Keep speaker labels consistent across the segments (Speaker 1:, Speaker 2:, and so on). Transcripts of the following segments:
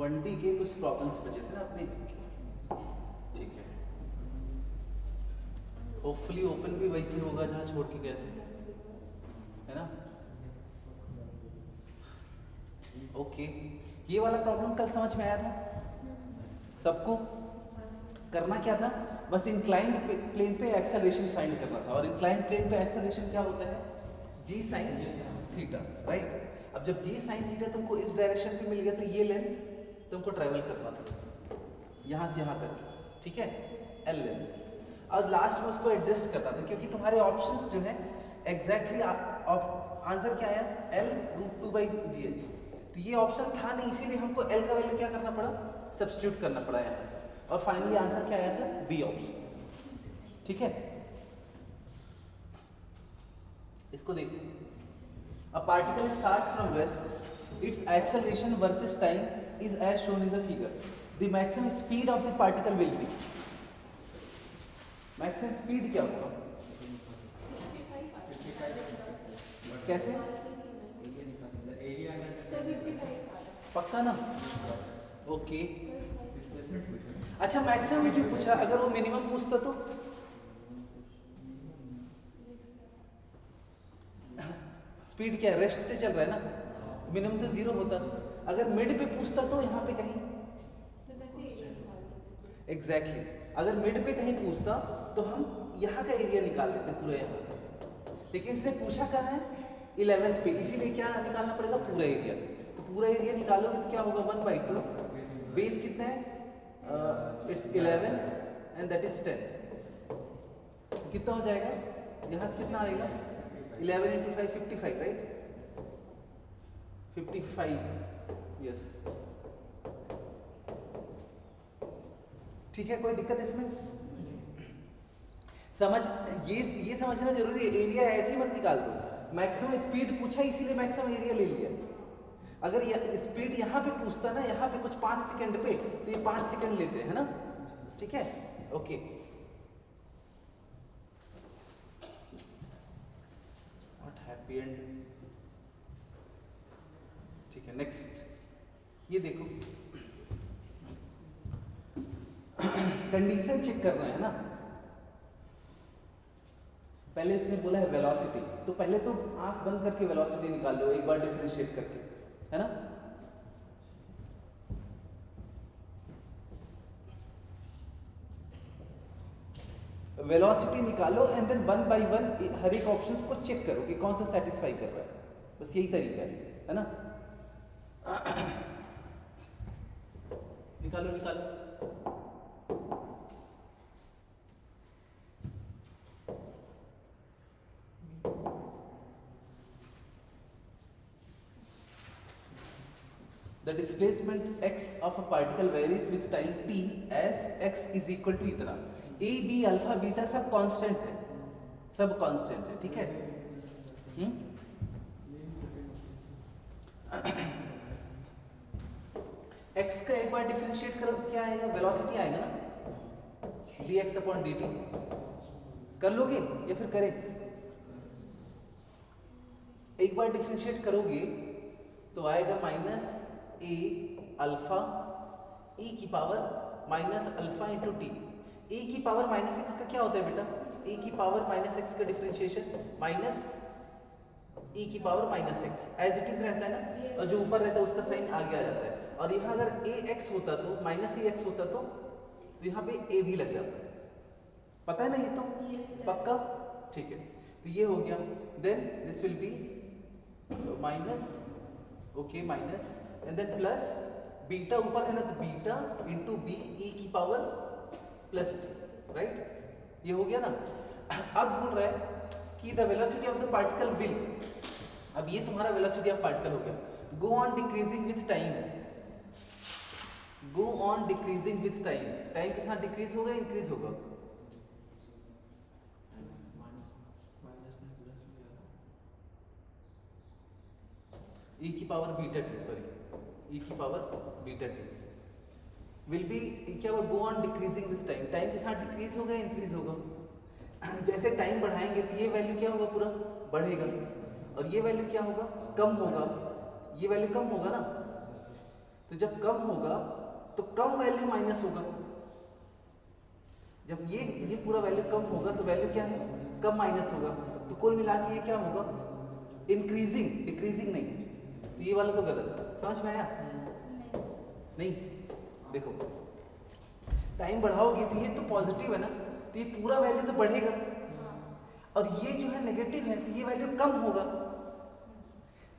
Speaker 1: 1D के कुछ problems बचे थे ना अपने, ठीक है। होपफुली ओपन भी वैसे होगा जहाँ छोड़ के गए थे, है ना। ओके, ये वाला प्रॉब्लम कल समझ में आया था सबको। करना क्या था, बस इंक्लाइंड प्लेन पे एक्सेलरेशन फाइंड करना था। और इंक्लाइंड प्लेन पे एक्सेलरेशन क्या होता है, जी साइन थीटा, राइट। अब जब जी साइन थीटा तुमको इस डायरेक्शन पे मिल गया तो ये लेंथ तुमको ट्रेवल करना था यहाँ से यहाँ तक, ठीक है, एल लेंथ। और लास्ट में उसको एडजस्ट करना था, क्योंकि तुम्हारे ऑप्शंस जो है एग्जैक्टली आंसर क्या आया, L√2/GH। तो ये ऑप्शन था नहीं, इसीलिए हमको L का वैल्यू क्या करना पड़ा, सब्स्टिट्यूट करना पड़ा यहाँ से। और फाइनली आंसर क्या आया था, बी ऑप्शन, ठीक है। इसको देखो, a particle starts from rest, its acceleration versus time is as shown in the figure. The maximum speed of the particle will be, maximum speed क्या होगा, कैसे, पक्का ना, ओके। अच्छा, मैक्सिमम क्यों पूछा, अगर वो मिनिमम पूछता तो स्पीड क्या रेस्ट से चल रहा है ना, मिनिमम तो 0 होता। अगर मिड पे पूछता तो यहाँ पे कहीं एग्जैक्टली अगर मिड पे कहीं पूछता तो हम यहाँ का एरिया निकाल लेते पूरा यहाँ से, लेकिन इसने पूछा कहाँ है, 11th पे, इसीलिए क्या निकालना पड़ेगा, पूरा एरिया। तो पूरा एरिया निकालोगे तो क्या होगा, 1/2, बेस कितना है, इट्स 11 एंड दैट इज 10, कितना हो जाएगा, यहाँ से कितना आएगा, 11 × 5 55, राइट, 55, यस, ठीक है। कोई दिक्कत इसमें, समझ, ये समझना जरूरी है। एरिया ऐसे ही मत निकाल दो, मैक्सिमम स्पीड पूछा इसीलिए मैक्सिमम एरिया ले लिया। अगर स्पीड यहाँ पे पूछता ना, यहाँ पे कुछ 5 सेकंड पे, तो ये 5 सेकंड लेते हैं ना, ठीक है, ओके। व्हाट हैपेंड, ठीक है, नेक्स्ट ये देखो, कंडीशन चेक करना है ना। पहले उसने बोला है वेलोसिटी, तो पहले तो आंख बंद करके वेलोसिटी निकाल लो एक बार डिफरेंशिएट करके, है ना। वेलोसिटी निकालो एंड देन 1 बाय 1 हर एक ऑप्शंस को चेक करो कि कौन सा सेटिस्फाई कर रहा है, बस यही तरीका है ना। निकालो निकालो, The displacement x of a particle varies with time t as x is equal to इतना, a b अल्फा बीटा सब कांस्टेंट है, सब कांस्टेंट है, ठीक है। x का एक बार डिफरेंशिएट करो क्या आएगा, वेलोसिटी आएगा ना, dx/dt। कर लोगे या फिर करें, एक बार डिफरेंशिएट करोगे तो आएगा माइनस ए अल्फा e की power minus alpha into T. A की पावर माइनस एक्स का क्या होता है बेटा, ए की पावर माइनस एक्स का डिफरेंशिएशन माइनस e की power minus x, as it is रहता है ना, और जो ऊपर रहता है उसका साइन आगे आ जाता है। और यहाँ अगर ए एक्स होता तो माइनस ए एक्स होता तो यहाँ पे ए भी लग जाता है, पता है ना ये तो, पक्का, ठीक है। तो ये हो गया, then this will be minus, okay, minus and then plus, beta ऊपर है ना तो बीटा इंटू बी ई की पावर प्लस टी, राइट, ये हो गया ना। अब बोल रहा है कि the velocity of the particle will, अब ये तुम्हारा वेलोसिटी ऑफ पार्टिकल हो गया, go on decreasing with time, go on decreasing with time, time के साथ डिक्रीज होगा इंक्रीज होगा, e की power beta T, sorry, e की power beta T will be क्या हुआ, go on decreasing with time, time के साथ डिक्रीज होगा इंक्रीज होगा। जैसे टाइम बढ़ाएंगे तो ये वैल्यू क्या होगा, पूरा बढ़ेगा, और ये वैल्यू क्या होगा, कम होगा, ये वैल्यू कम होगा ना। तो जब कम होगा तो कम वैल्यू माइनस होगा, जब ये पूरा वैल्यू कम होगा तो वैल्यू क्या है, कम माइनस होगा। तो कुल मिला के ये क्या होगा, इंक्रीजिंग, डिक्रीजिंग नहीं। तो ये वाला तो गलत, समझ में आया? नहीं, देखो टाइम बढ़ाओगे तो ये तो पॉजिटिव है ना, तो ये पूरा वैल्यू तो बढ़ेगा, और ये जो है नेगेटिव है तो ये वैल्यू कम होगा।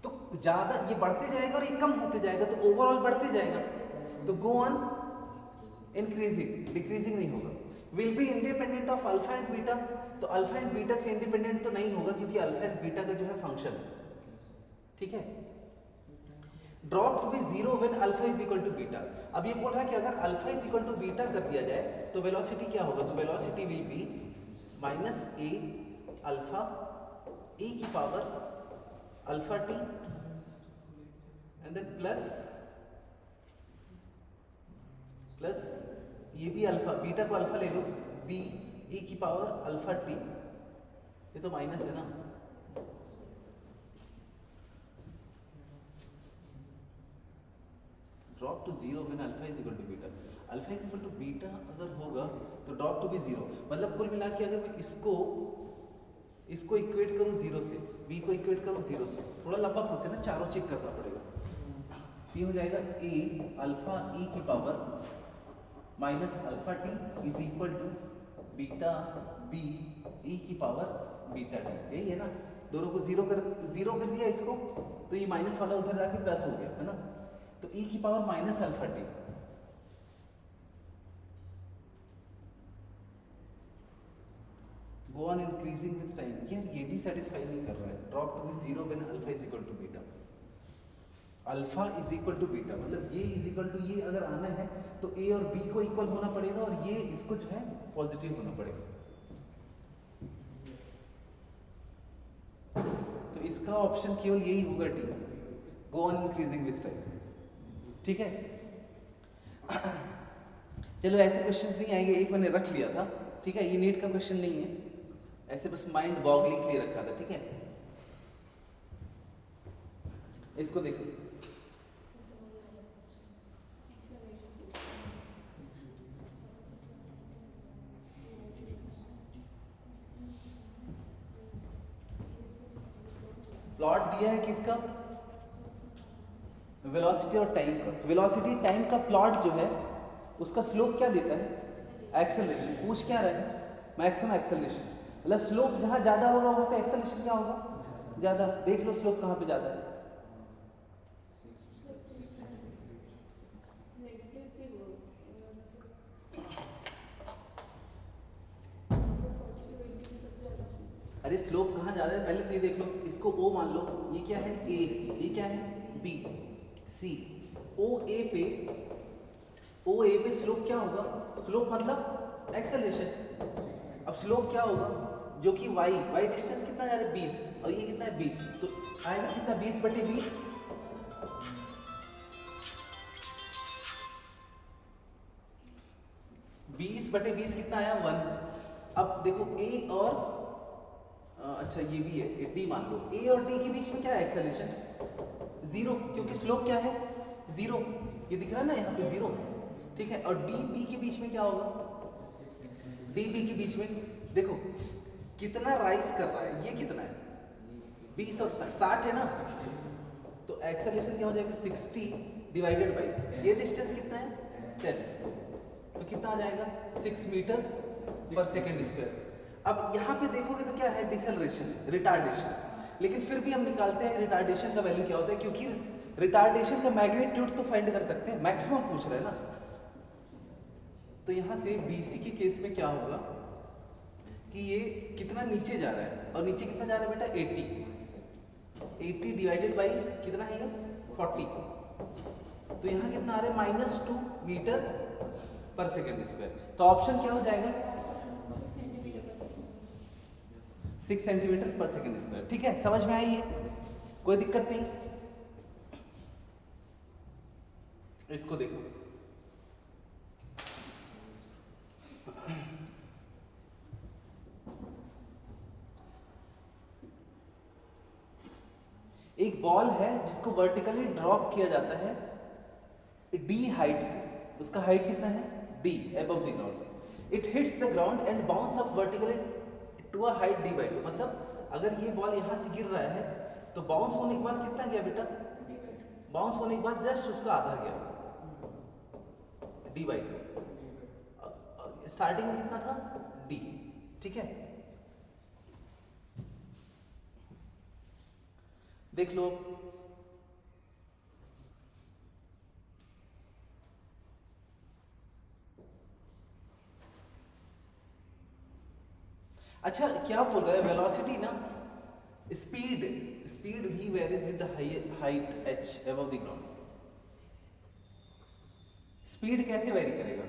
Speaker 1: तो ज्यादा ये बढ़ते जाएगा और ये कम होते जाएगा, तो ओवरऑल बढ़ते जाएगा। तो गो ऑन इंक्रीजिंग, डिक्रीजिंग नहीं होगा। Will be independent of alpha and beta, तो अल्फा एंड बीटा से इंडिपेंडेंट तो नहीं होगा क्योंकि अल्फा एंड बीटा का जो है फंक्शन, ठीक है। Drop to be zero when alpha is equal to beta. अब ये बोल रहा है कि अगर alpha is equal to beta कर दिया जाए तो वेलोसिटी क्या होगा, तो velocity will be minus A alpha e की power alpha t and then plus ये भी अल्फा, बीटा को अल्फा ले लो, बी e की पावर अल्फा टी, ये तो माइनस है ना, drop to zero when alpha is equal to beta. Alpha is equal to beta अगर होगा तो ड्रॉप टू बी जीरो, मतलब कुल मिला के अगर मैं इसको इक्वेट करूं जीरो से, बी को इक्वेट करूं जीरो से, थोड़ा लंबा प्रोसेस है, चारों चेक करना पड़ेगा। ये हो जाएगा ए अल्फा ई की power minus alpha t is equal to beta b e की पावर बीटा टी, यही है ना। दोनों को जीरो कर दिया इसको, तो ये माइनस वाला उधर जाके प्लस हो गया, है ना। तो e की power minus alpha t, go on increasing with time. ये भी सेटिस्फाई नहीं कर रहा है। Drop to be zero when alpha is equal to beta, alpha is equal to beta, मतलब ये इज इक्वल टू ये अगर आना है तो ए और बी को इक्वल होना पड़ेगा और ये इसको जो है पॉजिटिव होना पड़ेगा। तो इसका ऑप्शन केवल यही होगा D, go on increasing with time, ठीक है। चलो ऐसे क्वेश्चंस नहीं आएंगे, एक मैंने रख लिया था, ठीक है, ये नीट का क्वेश्चन नहीं है, ऐसे बस माइंड बॉगलिंग के लिए रखा था, ठीक है। इसको देखो, प्लॉट दिया है किसका, वेलोसिटी और टाइम का। वेलोसिटी टाइम का प्लॉट जो है उसका स्लोप क्या देता है, एक्सेलरेशन। पूछ क्या रहा है, मैक्सिमम एक्सेलरेशन, मतलब स्लोप जहां ज्यादा होगा वहां पे एक्सेलरेशन क्या होगा, ज्यादा। देख लो स्लोप कहां पे ज्यादा है, अरे स्लोप कहां ज्यादा है, पहले तो ये देख लो, इसको ओ मान लो, ये क्या है ए, ये क्या है बी, सी, ओ ए पे स्लोप क्या होगा, स्लोप मतलब एक्सेलरेशन। अब स्लोप क्या होगा, जो कि y डिस्टेंस कितना जा रहा है 20, और ये कितना है 20, तो आएगा कितना 20/20, 20/20 कितना आया 1। अब देखो ए और अच्छा ये भी है, डी मान लो, ए और डी के बीच में क्या है एक्सेलरेशन, जीरो, क्योंकि स्लोप क्या है जीरो, ये दिख रहा है ना यहाँ पे जीरो, ठीक है। और डी बी के बीच में क्या होगा, डी बी के बीच में देखो कितना राइज कर रहा है, ये कितना है 20 और 60 है ना, तो एक्सेलरेशन क्या हो जाएगा 60 डिवाइडेड बाई ये डिस्टेंस कितना है 10, तो कितना आ जाएगा 6 मीटर पर सेकेंड स्क्वायर। अब यहाँ पे देखोगे तो क्या है डिसेलरेशन, रिटार्डेशन, लेकिन फिर भी हम निकालते हैं रिटार्डेशन का वैल्यू क्या होता है, क्योंकि रिटार्डेशन का मैग्नीट्यूड तो फाइंड कर सकते हैं, मैक्सिमम पूछ रहे हैं ना। तो यहाँ से BC के केस में क्या होगा कि ये कितना नीचे जा रहा है, और नीचे कितना जा रहा है बेटा 80 डिवाइडेड बाई कितना है ये 40, तो यहाँ कितना आ रहा है -2 मीटर पर सेकेंड स्क्वायर। तो ऑप्शन क्या हो जाएगा 6 सेंटीमीटर पर सेकेंड स्क्वायर, ठीक है। समझ में आई है, कोई दिक्कत नहीं। इसको देखो, एक बॉल है जिसको वर्टिकली ड्रॉप किया जाता है d हाइट से, उसका हाइट कितना है d above the ground, it hits the ground and bounce up vertically to a height d by 2, मतलब अगर ये बॉल यहाँ से गिर रहा है तो बाउंस होने के बाद कितना गया बेटा, बाउंस होने के बाद जस्ट उसका आधा गया d by 2, स्टार्टिंग में कितना था d, ठीक है। देख लो अच्छा क्या बोल रहा है, वेलोसिटी ना, speed speed he varies with the height h above the ground, speed कैसे वेरी करेगा,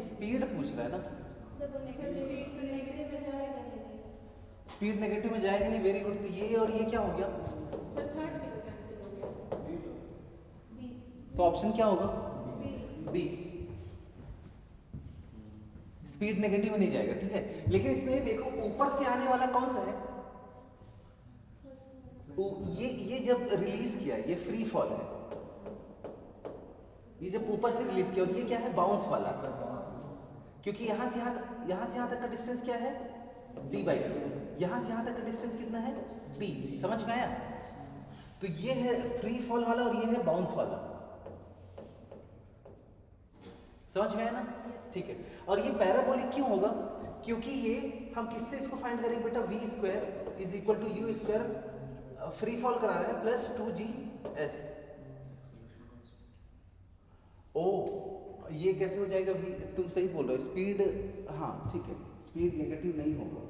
Speaker 1: स्पीड पूछ रहा है ना, स्पीड नेगेटिव में जाएगा नहीं, वेरी गुड। तो ये और ये क्या हो गया, तो ऑप्शन क्या होगा बी, स्पीड नेगेटिव में नहीं जाएगा, ठीक है। लेकिन इसमें देखो ऊपर से आने वाला कौन सा है, ये जब रिलीज किया ये फ्री फॉल है, ये जब ऊपर से रिलीज किया, और ये क्या है बाउंस वाला, क्योंकि यहां से यहां तक का डिस्टेंस क्या है d बाई 2, यहां से यहां तक का डिस्टेंस कितना है d, समझ में आया। तो ये है फ्री फॉल वाला और ये है बाउंस वाला, समझ में आया ना, ठीक है। और ये पैराबोलिक क्यों होगा, क्योंकि ये हम किससे इसको फाइंड करेंगे बेटा, v square is equal to u square, free fall करा रहे हैं प्लस 2gs, ओ ये कैसे हो जाएगा, तुम सही बोल रहे हो, स्पीड, हाँ ठीक है, स्पीड नेगेटिव नहीं होगा,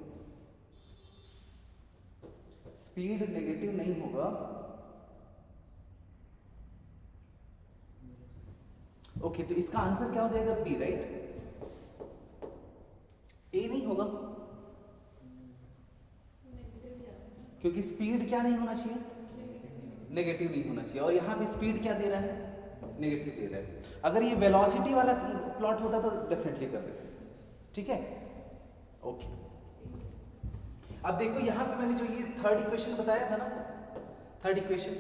Speaker 1: स्पीड नेगेटिव नहीं होगा, ओके। तो इसका आंसर क्या हो जाएगा बी, राइट, ए नहीं होगा, क्योंकि स्पीड क्या नहीं होना चाहिए, नेगेटिव नहीं होना चाहिए, और यहाँ पे स्पीड क्या दे रहा है, नेगेटिव दे रहा है। अगर ये वेलोसिटी वाला प्लॉट होता तो डेफिनेटली कर देते, ठीक है, ओके। अब देखो यहाँ पे मैंने जो ये थर्ड इक्वेशन बताया था ना, थर्ड इक्वेशन,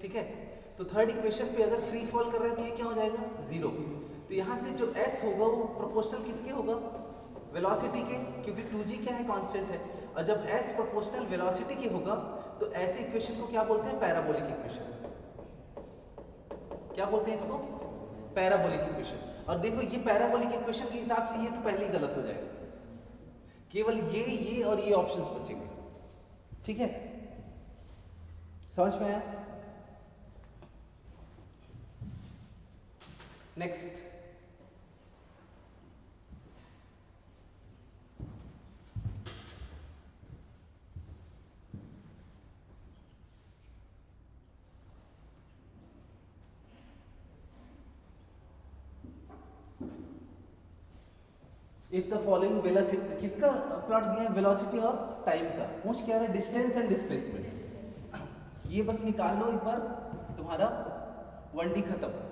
Speaker 1: ठीक है, तो थर्ड इक्वेशन पे अगर फ्री फॉल कर रहे हैं तो ये क्या हो जाएगा 0, तो यहाँ से जो s होगा वो प्रोपोर्शनल किसके होगा, वेलोसिटी के, क्योंकि 2g क्या है कांस्टेंट है, और जब s प्रोपोर्शनल वेलोसिटी के होगा तो ऐसे इक्वेशन को क्या बोलते हैं, पैराबोलिक इक्वेशन, क्या बोलते हैं इसको, पैराबोलिक इक्वेशन। और देखो ये पैराबोलिक इक्वेशन के हिसाब से ये तो पहले ही गलत हो जाएगा, केवल ये और ये ऑप्शंस बचेंगे, ठीक है, समझ में आया। Next, if the following velocity, किसका प्लॉट दिया है, वेलोसिटी और टाइम का, पूछ क्या है, डिस्टेंस एंड डिस्प्लेसमेंट, ये बस निकाल लो एक बार, तुम्हारा 1D खत्म।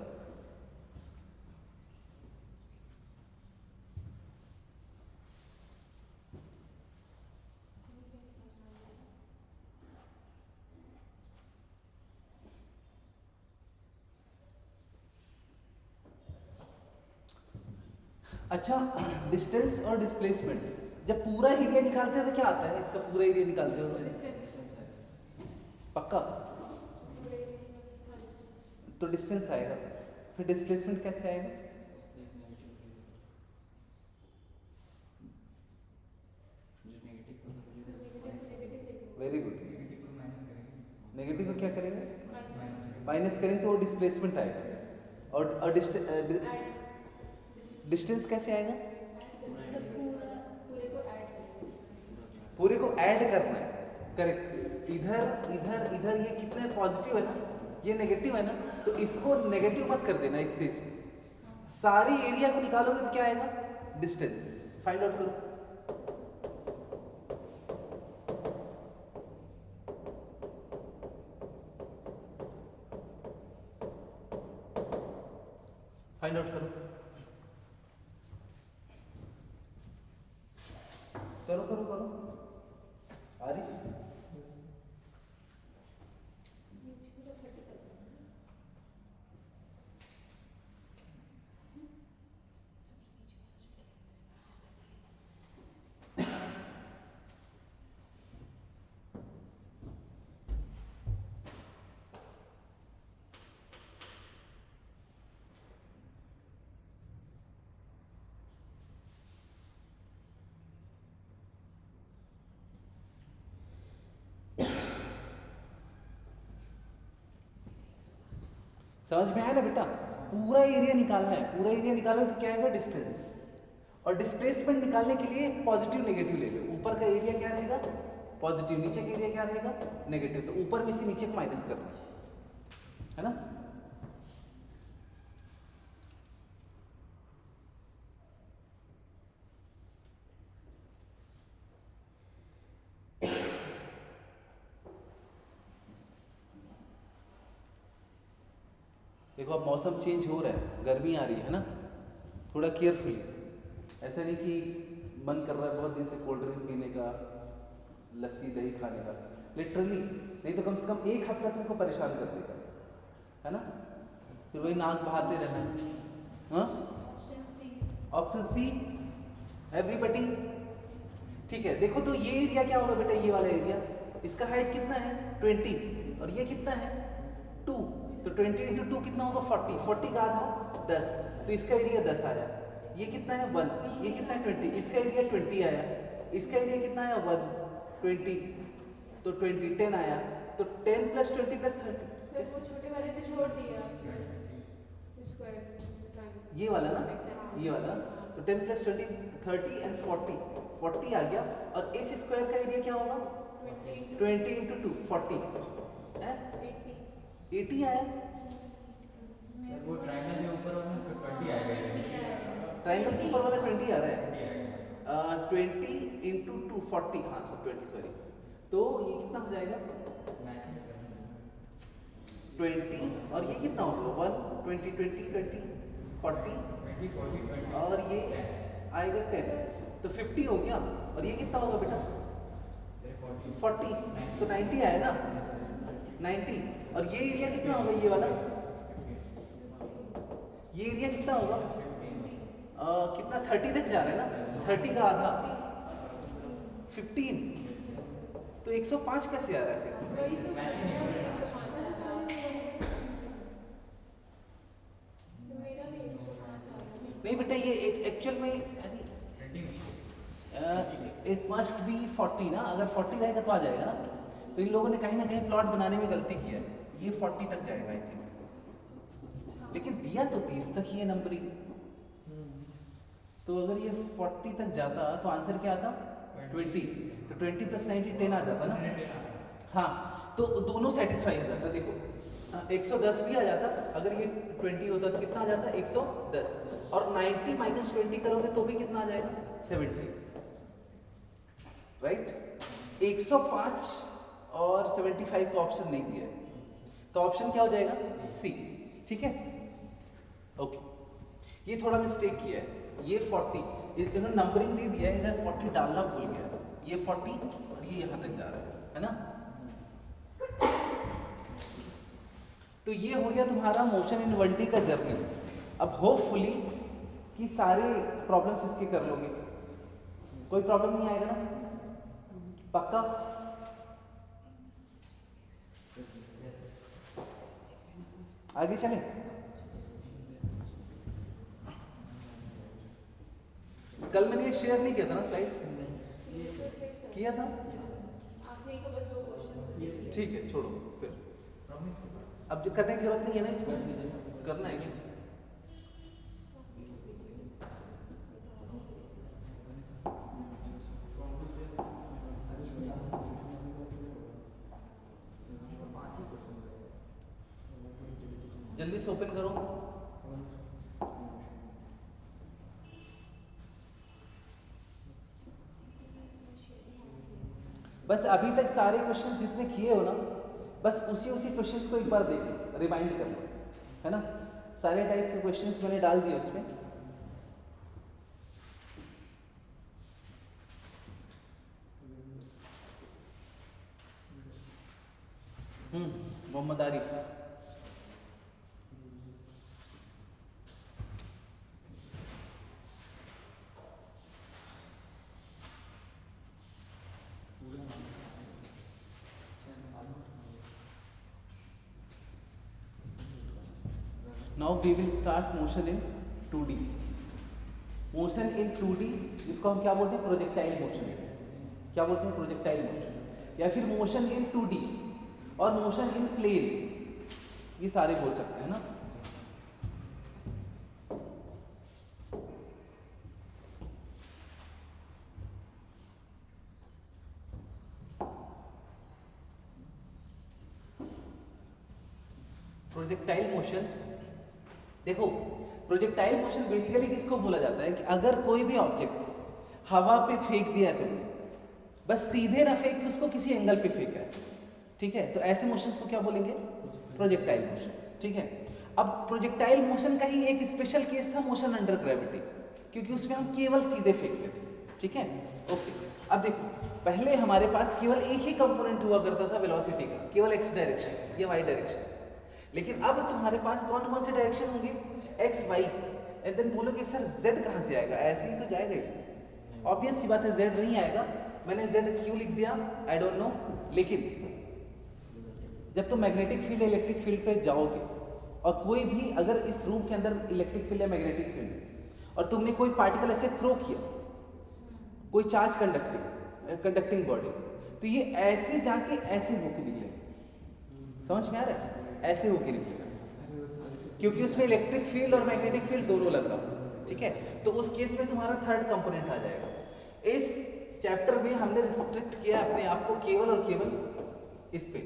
Speaker 1: अच्छा, डिस्टेंस और डिस्प्लेसमेंट, जब पूरा एरिया निकालते हैं तो क्या आता है, इसका पूरा एरिया निकालते हो पक्का, तो डिस्टेंस आएगा, फिर डिस्प्लेसमेंट कैसे आएगा, वेरी गुड, नेगेटिव को क्या करेंगे, माइनस करेंगे तो वो डिस्प्लेसमेंट आएगा, और डिस्टेंस कैसे आएगा, पूरे को ऐड करना है, करेक्ट, इधर ये कितना है, पॉजिटिव है ना, ये नेगेटिव है ना, तो इसको नेगेटिव मत कर देना, इससे इसको सारी एरिया को निकालोगे तो क्या आएगा, डिस्टेंस, फाइंड आउट करो, फाइंड आउट करो, आरिफ समझ में आया ना बेटा? पूरा एरिया निकालना है, पूरा एरिया निकालो तो क्या आएगा? डिस्टेंस। और डिस्प्लेसमेंट निकालने के लिए पॉजिटिव नेगेटिव ले लो। ऊपर का एरिया क्या रहेगा? पॉजिटिव। नीचे का एरिया क्या रहेगा? नेगेटिव। तो ऊपर में से नीचे को माइनस करना है ना। देखो अब मौसम चेंज हो रहा है, गर्मी आ रही है ना, थोड़ा केयरफुली। ऐसा नहीं कि मन कर रहा है बहुत दिन से कोल्ड ड्रिंक पीने का, लस्सी दही खाने का, लिटरली। नहीं तो कम से कम एक हफ्ता तुमको परेशान कर देगा, है ना। फिर वही नाक बहाते रहना। हाँ, ऑप्शन सी एवरीबडी। ठीक है, देखो तो ये एरिया क्या होगा बेटा? ये वाला एरिया, इसका हाइट कितना है? 20। और ये कितना है? 2। तो 20 इंटू 2 कितना होगा? 40। 40 का आधा 10, तो इसका एरिया 10 आया। ये कितना है? 1। ये कितना है? 20। इसका एरिया 20 आया। इसका एरिया कितना आया? 1। 20, तो 20 10 आया। तो 10 प्लस 20 प्लस 30,
Speaker 2: वो छोटे वाले पे छोड़ दिया स्क्वायर,
Speaker 1: ये वाला ना, ये वाला। तो 10 प्लस 20 30 एंड 40 आ गया। और इस स्क्वायर का एरिया क्या होगा? 20 इंटू 2 40 है 80 आया।
Speaker 3: सर वो ट्रायंगल के ऊपर वाला सर 20 आएगा।
Speaker 1: ट्रायंगल के ऊपर वाला 20 आ रहा है। 20 इंटू 2 40। हाँ सर 20, सॉरी। तो ये कितना हो जाएगा? 20। और ये कितना होगा? 1 20 20 20 40 और ये आएगा 10, तो 50 हो गया। और ये कितना होगा बेटा? 40, तो 90 आया ना, 90। और ये एरिया कितना होगा? ये वाला, ये एरिया कितना होगा? कितना? 30 तक जा रहा है ना, 30 का आधा 15, तो 105 कैसे आ रहा है फिर? नहीं बेटा, ये एक्चुअल में इट मस्ट बी 40 ना। अगर 40 रहेगा तो आ जाएगा ना। तो इन लोगों ने कहीं ना कहीं प्लॉट बनाने में गलती की है। ये 40 तक जाएगा आई थिंक, लेकिन दिया तो 30 तक ही है नंबरिंग। तो अगर ये 40 तक जाता तो आंसर क्या आता? 20। तो 20 प्लस 90 10 आ जाता ना। हाँ, तो दोनों सेटिस्फाई हो जाता। देखो 110 भी आ जाता। अगर ये 20 होता तो कितना आ जाता? 110। और 90 माइनस 20 करोगे तो भी कितना आ जाएगा? 70, राइट। 105 और 75 का ऑप्शन नहीं दिया है, तो ऑप्शन क्या हो जाएगा? सी। ठीक है, ओके। ये थोड़ा मिस्टेक किया है। ये 40 इन्होंने नंबरिंग दे दिया है, इधर 40 डालना भूल गया। ये 40 और ये यहाँ तक जा रहा है ना। तो ये हो गया तुम्हारा मोशन इन 1D का जर्नी। अब होपफुली कि सारे प्रॉब्लम्स इसके कर लोगे, कोई प्रॉब्लम नहीं आएगा ना, पक्का? आगे चले। कल मैंने ये शेयर नहीं किया था ना स्लाइड? किया था? ठीक है, छोड़ो फिर। अब जो करने की जरूरत नहीं है ना, इसको करना है क्या? जल्दी से ओपन करो। बस अभी तक सारे क्वेश्चन जितने किए हो ना, बस उसी क्वेश्चंस को एक बार देख लो, रिमाइंड कर लो, है ना। सारे टाइप के क्वेश्चंस मैंने डाल दिए उसमें। Mohammad Arif. Now we will start motion in 2D. Motion in 2D जिसको हम क्या बोलते हैं, प्रोजेक्टाइल मोशन। क्या बोलते हैं, प्रोजेक्टाइल मोशन, या फिर मोशन इन 2D और मोशन इन प्लेन, ये सारे बोल सकते हैं ना। प्रोजेक्टाइल मोशन, देखो प्रोजेक्टाइल मोशन बेसिकली किसको बोला जाता है कि अगर कोई भी ऑब्जेक्ट हवा पे फेंक दिया है तुमने, बस सीधे ना फेंक के उसको किसी एंगल पे फेंका है, ठीक है, तो ऐसे मोशंस को क्या बोलेंगे, प्रोजेक्टाइल मोशन, ठीक है। अब प्रोजेक्टाइल मोशन का ही एक स्पेशल केस था मोशन अंडर ग्रेविटी, क्योंकि उसमें हम केवल सीधे फेंकते थे, ठीक है, ओके। अब देखो पहले हमारे पास केवल एक ही कंपोनेंट हुआ करता था वेलोसिटी का, केवल एक्स डायरेक्शन या वाई डायरेक्शन, लेकिन अब तुम्हारे पास कौन कौन से डायरेक्शन होंगे, एक्स वाई, एंड देन बोलोगे सर जेड कहाँ से आएगा, ऐसे ही तो जाएगा ही, ऑब्वियस सी बात है जेड नहीं आएगा, मैंने जेड क्यों लिख दिया आई डोंट नो, लेकिन जब तुम मैग्नेटिक फील्ड इलेक्ट्रिक फील्ड पे जाओगे और कोई भी अगर इस रूम के अंदर इलेक्ट्रिक फील्ड या मैग्नेटिक फील्ड और तुमने कोई पार्टिकल ऐसे थ्रो किया, कोई चार्ज कंडक्टिंग बॉडी, तो ये ऐसे जाके ऐसे होके निकलेगा, समझ में आ रहा है, ऐसे होके निकलेगा, क्योंकि उसमें इलेक्ट्रिक फील्ड और मैग्नेटिक फील्ड दोनों लग रहा, ठीक है। तो उस केस में तुम्हारा थर्ड कंपोनेंट आ जाएगा। इस चैप्टर में हमने रिस्ट्रिक्ट किया अपने आप को केवल और केवल इस पे,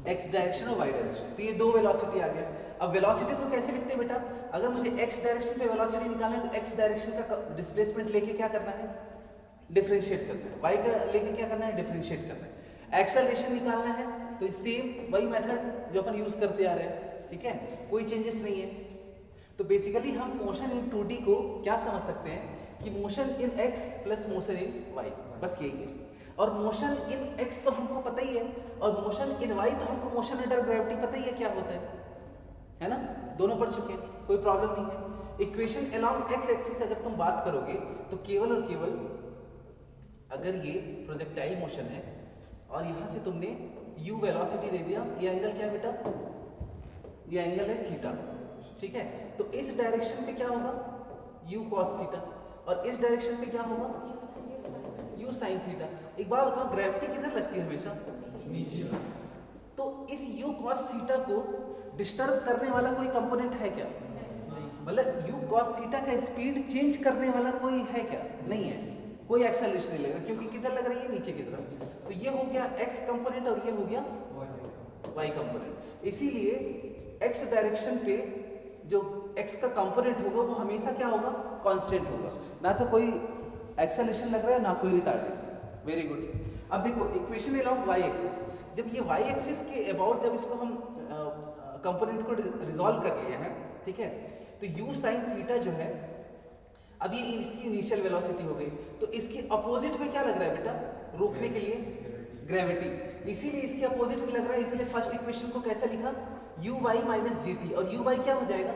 Speaker 1: एक्स डायरेक्शन और वाई डायरेक्शन, तो ये दो वेलोसिटी आ गया। अब वेलोसिटी को कैसे लिखते हैं बेटा, अगर मुझे एक्स डायरेक्शन पे वेलोसिटी निकालना है तो एक्स डायरेक्शन का डिस्प्लेसमेंट लेके क्या करना है, डिफरेंशिएट करना है, वाई का लेके क्या करना है, डिफरेंशिएट करना है। एक्सेलरेशन निकालना है तो सेम वही मेथड जो अपन यूज करते आ रहे हैं, ठीक है, कोई चेंजेस नहीं है। तो बेसिकली हम मोशन इन 2D को क्या समझ सकते हैं कि motion in x plus motion in y, बस यही है। और मोशन इन x तो हमको पता ही है, और मोशन इन y तो हमको मोशन अंडर ग्रेविटी पता ही है क्या होता है ना, दोनों पढ़ चुके हैं, कोई प्रॉब्लम नहीं है। इक्वेशन अलोंग x एक्सिस अगर तुम बात करोगे तो केवल और केवल अगर ये प्रोजेक्टाइल मोशन है और यहाँ से तुमने u वेलोसिटी दे दिया, ये एंगल क्या है बेटा, ये एंगल है थीटा, ठीक है, तो इस डायरेक्शन पे क्या होगा u cos थीटा, और इस डायरेक्शन पे क्या होगा u sin थीटा। एक बात बताओ, ग्रेविटी किधर लगती है हमेशा, नीचे, तो इस u cos थीटा को डिस्टर्ब करने वाला कोई कंपोनेंट है क्या, मतलब u cos थीटा का स्पीड चेंज करने वाला कोई है क्या, नहीं है, कोई एक्सेलरेशन नहीं लगेगा, क्योंकि किधर लग रही है, नीचे की तरफ। तो ये हो गया x कंपोनेंट और ये हो गया y कंपोनेंट। इसीलिए x डायरेक्शन पे जो x का कंपोनेंट होगा वो हमेशा क्या होगा, कांस्टेंट होगा, ना तो कोई एक्सेलरेशन लग रहा है ना कोई रिटार्डेशन। Very good. अब देखो इक्वेशन अलोंग y एक्सिस, जब ये y एक्सिस के अबाउट जब इसको हम कंपोनेंट को रिजॉल्व कर लिए हैं, ठीक है, तो u sin थीटा जो है, अब ये इसकी इनिशियल वेलोसिटी हो गई, तो इसके अपोजिट में क्या लग रहा है बेटा, रोकने के लिए ग्रेविटी, इसीलिए इसके अपोजिट में लग रहा है, इसलिए फर्स्ट इक्वेशन को कैसा लिखा, u y minus G T, और u y क्या हो जाएगा,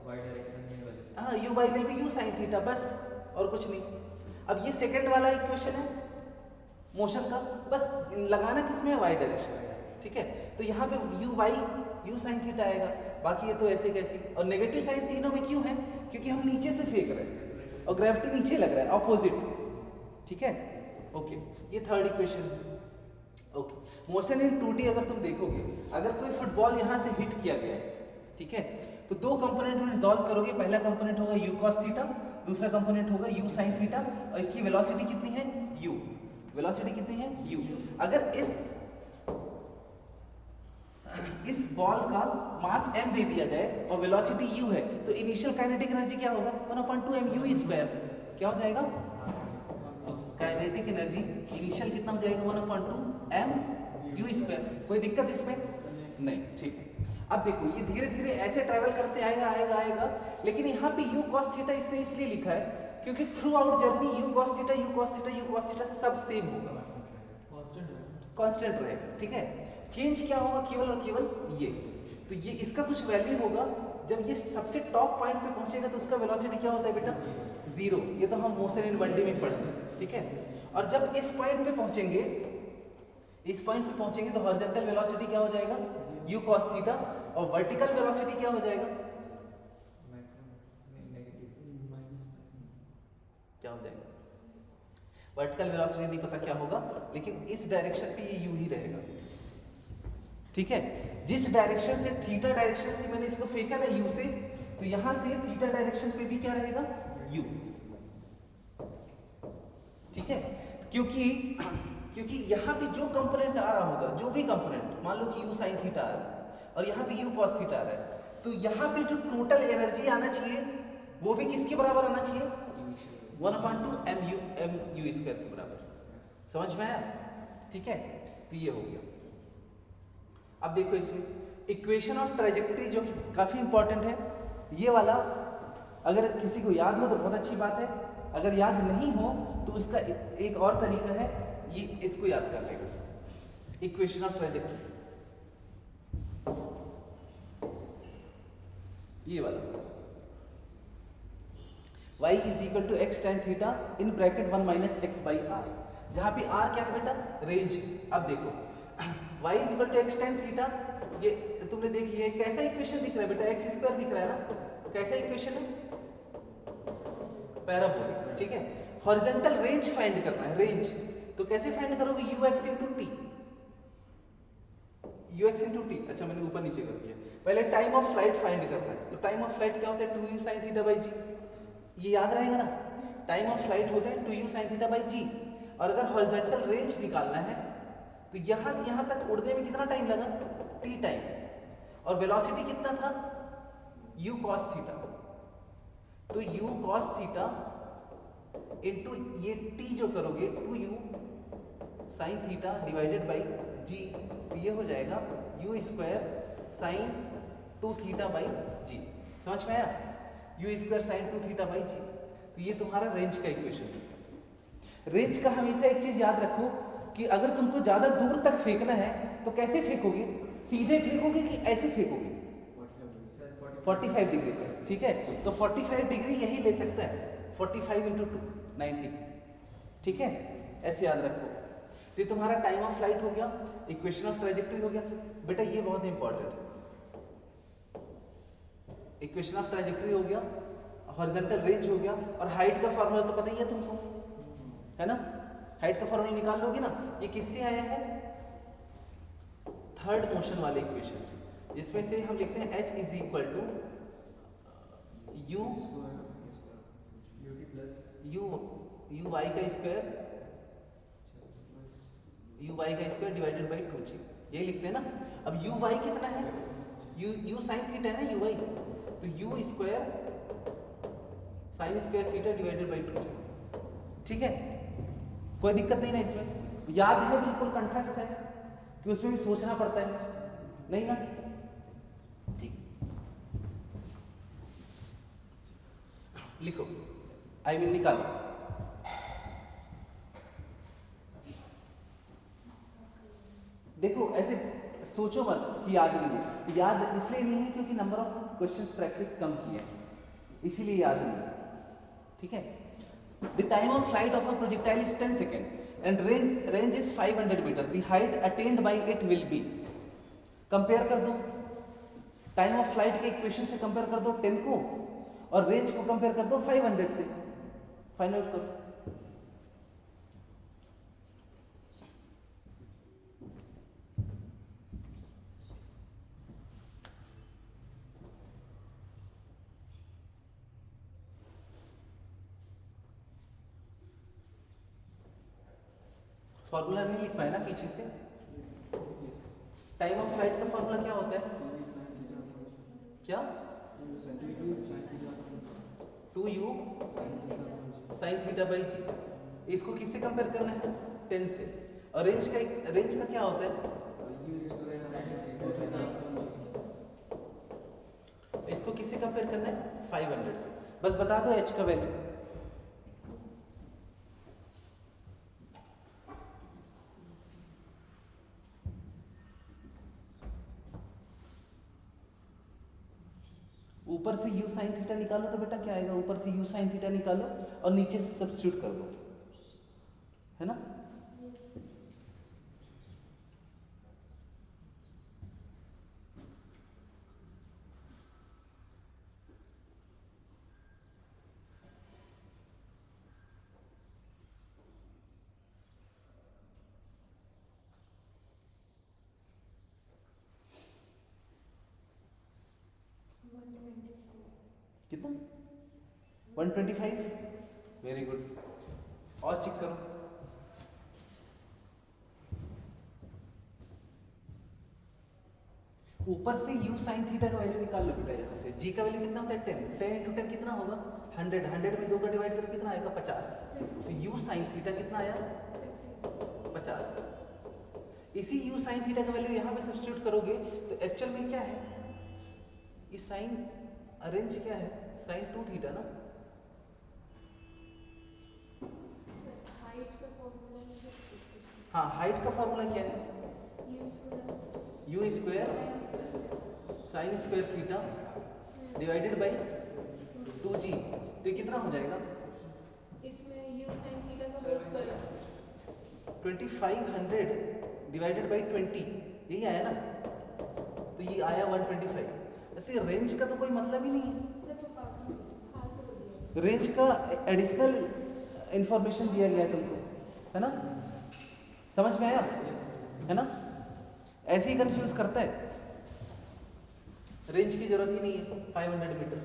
Speaker 3: वाई डायरेक्शन में वाले,
Speaker 1: हाँ u y will be u sin theta, बस और कुछ नहीं। अब ये सेकंड वाला इक्वेशन है मोशन का, बस लगाना किसमें है, y डायरेक्शन, ठीक है, तो यहाँ पे u y u sin theta आएगा, बाकी ये तो ऐसे कैसे, और नेगेटिव साइन तीनों में क्यों है, क्योंकि हम नीचे से फेंक रहे हैं और ग्रेविटी नीचे लग रहा है, ऑपोजिट, ठीक है, ओके, ये third equation, okay. Motion in 2D अगर तुम देखोगे, अगर कोई फुटबॉल यहाँ से हिट किया गया, ठीक है, तो दो कंपोनेंट में रिजॉल्व करोगे, पहला कंपोनेंट होगा u cos थीटा, दूसरा कंपोनेंट होगा u sin थीटा, और इसकी वेलोसिटी कितनी है, u, वेलोसिटी कितनी है, u। अगर इस बॉल का मास m दे दिया जाए और वेलोसिटी u है, तो इनिशियल काइनेटिक एनर्जी क्या होगा, 1/2 mu स्क्वायर, क्या हो जाएगा, काइनेटिक एनर्जी इनिशियल कितना हो जाएगा, 1/2 mu स्क्वायर। कोई दिक्कत इसमें नहीं, ठीक है। अब देखो ये धीरे धीरे ऐसे ट्रैवल करते आएगा आएगा आएगा, लेकिन यहाँ पे u cos थीटा इसने इसलिए लिखा है क्योंकि through out journey u cos theta सब सेम होगा, कांस्टेंट रहेगा, ठीक है। चेंज क्या होगा, केवल और केवल ये, तो ये इसका कुछ वैल्यू होगा, जब ये सबसे टॉप पॉइंट पे पहुंचेगा तो उसका वेलोसिटी क्या होता है बेटा, 0। ये तो हम मोशन इन 1D में पढ़े, ठीक है। और जब इस पॉइंट पे पहुंचेंगे, इस पॉइंट पे पहुंचेंगे तो हॉरिजॉन्टल वेलोसिटी क्या हो जाएगा, u cos थीटा, और वर्टिकल वेलोसिटी क्या हो जाएगा, क्या हो जाएगा, वर्टिकल वेलोसिटी नहीं पता क्या होगा, लेकिन इस डायरेक्शन पे ये u ही रहेगा, ठीक है। जिस डायरेक्शन से, थीटा डायरेक्शन से मैंने इसको फेंका ना u से, तो यहां से थीटा डायरेक्शन पे भी क्या रहेगा, u, ठीक है। क्योंकि यहाँ पे जो कंपोनेंट आ रहा होगा, जो भी कंपोनेंट, मान लो कि u sin थीटा आ रहा है और यहाँ पे u cos थीटा आ रहा है, तो यहाँ पे जो टोटल एनर्जी आना चाहिए वो भी किसके बराबर आना चाहिए, 1/2 mu स्क्वायर के बराबर। समझ में आया, ठीक है। तो ये हो गया। अब देखो इसमें इक्वेशन ऑफ ट्राजेक्टरी जो कि काफी इंपॉर्टेंट है, ये वाला अगर किसी को याद हो तो बहुत अच्छी बात है, अगर याद नहीं हो तो इसका एक और तरीका है, ये इसको याद कर लेगा, इक्वेशन ऑफ ट्राजेक्टरी, ये वाला y is equal to x tan theta in bracket 1 minus x by r, जहां पे r क्या है बेटा, रेंज। अब देखो y is equal to x tan theta, ये तुमने देख लिया, कैसा इक्वेशन दिख रहा है बेटा, एक्स स्क्वायर दिख रहा है ना, कैसा इक्वेशन है, पैराबोलिक, ठीक है। हॉरिजॉन्टल रेंज फाइंड करना है, रेंज, तो कैसे फाइंड करोगे, ux into T, ux into T, अच्छा मैंने ऊपर नीचे कर दिया। पहले टाइम ऑफ फ्लाइट फाइंड करना है, तो टाइम ऑफ फ्लाइट क्या होता है, 2u sin थीटा बाई जी, ये याद रहेगा ना, टाइम ऑफ फ्लाइट होता है 2u sin थीटा बाई जी। और अगर हॉरिजॉन्टल रेंज निकालना है तो यहां से यहां तक उड़ने में कितना टाइम लगा, t टाइम, और वेलोसिटी कितना था, u cos थीटा, तो u cos थीटा इनटू ये t जो करोगे 2u sin theta divided by g, तो ये हो जाएगा u square sin 2 theta by g। समझ में आया, u square sin 2 theta by g, तो ये तुम्हारा रेंज का इक्वेशन है। रेंज का हमेशा एक चीज याद रखो कि अगर तुमको ज्यादा दूर तक फेंकना है तो कैसे फेंकोगे, सीधे फेंकोगे कि ऐसे फेंकोगे, 45 डिग्री पे, ठीक है। तो 45 डिग्री यही ले सकता है, 45 इंटू 2 90, ठीक है, ऐसे याद रखो। तो ये तुम्हारा टाइम ऑफ फ्लाइट हो गया, इक्वेशन ऑफ ट्राजेक्टरी हो गया बेटा, ये बहुत इंपॉर्टेंट है, इक्वेशन ऑफ ट्राजेक्टरी हो गया, हॉरिजॉन्टल रेंज हो गया, और हाइट का फार्मूला तो पता ही है तुमको, है ना, हाइट का फार्मूला निकाल लोगे ना। ये किससे आया है, थर्ड मोशन वाले इक्वेशन से, जिसमें से हम लिखते हैं h is equal to u y का स्क्वायर डिवाइडेड बाई 2g, यही लिखते हैं ना। अब u y कितना है, u sin थीटा है ना, u y, तो u square sin square theta divided by 2g, ठीक है। कोई दिक्कत नहीं ना इसमें, याद है, बिल्कुल कंठस्थ है कि उसमें भी सोचना पड़ता है, नहीं ना, ठीक। लिखो, आई विल निकालो, देखो ऐसे सोचो मत कि याद नहीं है, याद इसलिए नहीं है क्योंकि नंबर ऑफ क्वेश्चंस प्रैक्टिस कम की है, इसीलिए याद नहीं है, ठीक है। The time of flight of a projectile is 10 seconds and range is 500 meter. The height attained by it will be, compare कर दो, टाइम ऑफ फ्लाइट के इक्वेशन से कंपेयर कर दो 10 को, और रेंज को कंपेयर कर दो 500 से, फाइंड आउट करो। फॉर्मूला नहीं लिख पाए ना पीछे से, टाइम ऑफ फ्लाइट का फॉर्मूला क्या होता है, क्या, 2u sin थीटा बाई जी, इसको किससे कंपेयर करना है, 10 से, और रेंज का क्या होता है, इसको किससे कंपेयर करना है, 500 से। बस बता दो h का वैल्यू, ऊपर से u sin थीटा निकालो तो बेटा क्या आएगा, ऊपर से u sin थीटा निकालो और नीचे से सब्स्टिट्यूट कर दो, है ना। कितना 125, वेरी गुड। और चेक करो, ऊपर से u sin थीटा का वैल्यू निकाल लो बेटा, यहाँ से g का वैल्यू कितना होता है 10, 10 इंटू 10 कितना होगा 100, 100 में 2 का डिवाइड करो कितना आएगा 50, तो u sin थीटा कितना आया 50। इसी u sin थीटा का वैल्यू यहाँ पे सब्स्टिट्यूट करोगे तो एक्चुअल में क्या है, ये साइन अरेंज क्या है sin 2 थीटा ना,
Speaker 2: हाइट का फॉर्मूला
Speaker 1: हाँ हाइट का फॉर्मूला क्या है u square sine square theta divided by 2g, तो ये कितना हो जाएगा
Speaker 2: इसमें u sin थीटा का होल स्क्वायर
Speaker 1: 2500 डिवाइडेड बाई 20, यही आया ना, तो ये आया 125। तो ये रेंज का तो कोई मतलब ही नहीं है,
Speaker 2: सर वो फालतू को दिया।
Speaker 1: रेंज का एडिशनल इंफॉर्मेशन दिया गया है तुमको, है ना, समझ में आया, है ना। ऐसे ही कंफ्यूज करता है, रेंज की जरूरत ही नहीं है 500 मीटर।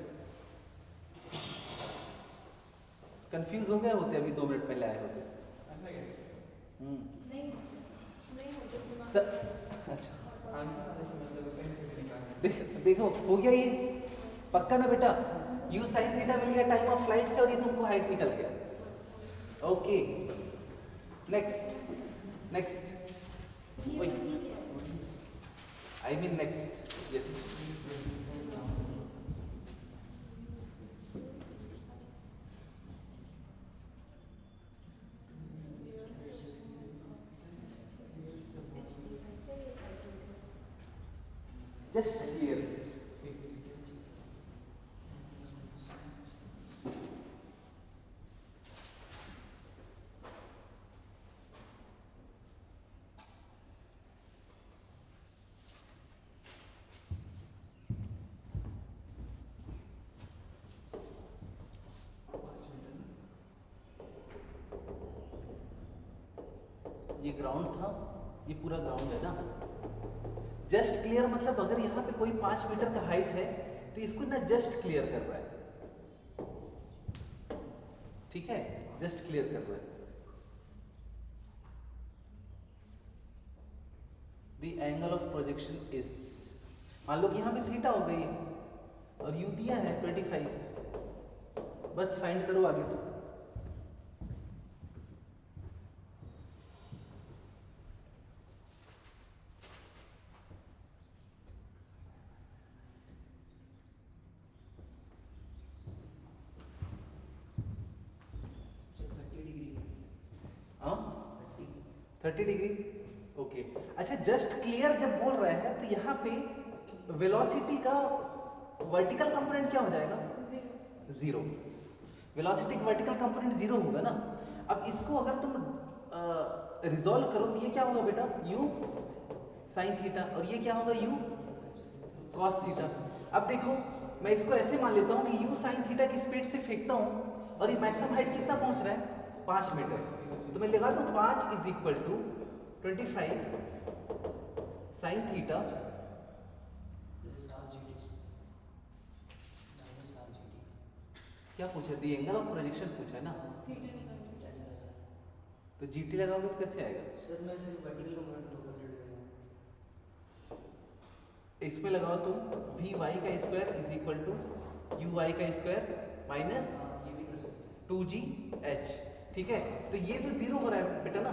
Speaker 1: कंफ्यूज हो गए होते अभी 2 मिनट पहले आए होते।
Speaker 2: नहीं नहीं होते दिमाग
Speaker 1: सर अच्छा
Speaker 3: आंसर आने से मतलब कहीं से भी निकालना।
Speaker 1: देखो हो गया ये पक्का ना बेटा, u sin थीटा मिल गया टाइम ऑफ फ्लाइट से और ये तुमको हाइट निकल गया। Okay next next I mean next yes just clears. ये ग्राउंड था, ये पूरा ग्राउंड है ना। जस्ट क्लियर मतलब अगर यहाँ पे कोई 5 मीटर का हाइट है तो इसको ना जस्ट क्लियर कर रहा है, ठीक है, जस्ट क्लियर कर रहा है। The angle of projection is, मान लो कि यहाँ पे थीटा हो गई है और यू दिया है 25, बस फाइंड करो आगे तो। हाँ 30 डिग्री, ओके। अच्छा जस्ट क्लियर जब बोल रहे हैं तो यहाँ पे वेलोसिटी का वर्टिकल कंपोनेंट क्या हो जाएगा, जीरो। वेलोसिटी का वर्टिकल कंपोनेंट जीरो होगा ना। अब इसको अगर तुम रिजॉल्व करो तो ये क्या होगा बेटा, u साइन थीटा, और ये क्या होगा u कॉस थीटा। अब देखो मैं इसको ऐसे मान लेता हूँ कि u साइन थीटा की स्पीड से फेंकता हूँ और ये मैक्सिमम हाइट कितना पहुँच रहा है 5 मीटर, तो मैं लगा दूँ 5 is equal to 25 sine theta क्या पूछा, दी एंगल ऑफ प्रोजेक्शन पूछा है ना,
Speaker 2: थीटा निकालना है।
Speaker 1: तो जीटी लगाओगे तो कैसे आएगा,
Speaker 4: सर मैं सिर्फ वर्टिकल कंपोनेंट को कंसीडर कर रहा हूं।
Speaker 1: इसमें लगाओ तुम वी वाई का square is equal to u y का स्क्वायर माइनस
Speaker 4: ये भी कर सकते हैं।
Speaker 1: 2gh, ठीक है। तो ये तो जीरो हो रहा है बेटा ना,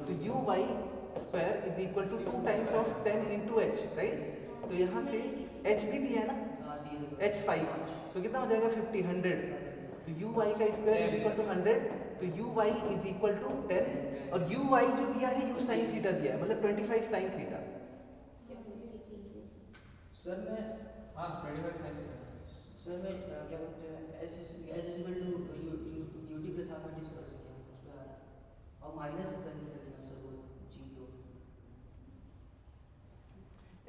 Speaker 1: तो u y square is equal to 2 times of 10 into h, right. तो यहाँ से h भी दिया है ना,
Speaker 4: हाँ दिए
Speaker 1: h5, तो कितना हो जाएगा 50, 100। तो यू वाई का स्क्वायर इज इक्वल टू 100, तो u y is equal to 10, और यू वाई जो दिया है यू साइन थीटा दिया है, मतलब 25 साइन थीटा।
Speaker 4: सर मैं
Speaker 3: हाँ 25 साइन थीटा।
Speaker 4: सर सर मैं क्या बोलते हैं s equal to u t plus half a t square से क्या उसमें आ रहा है और माइनस करनी पड़ेगा सर वो जी तो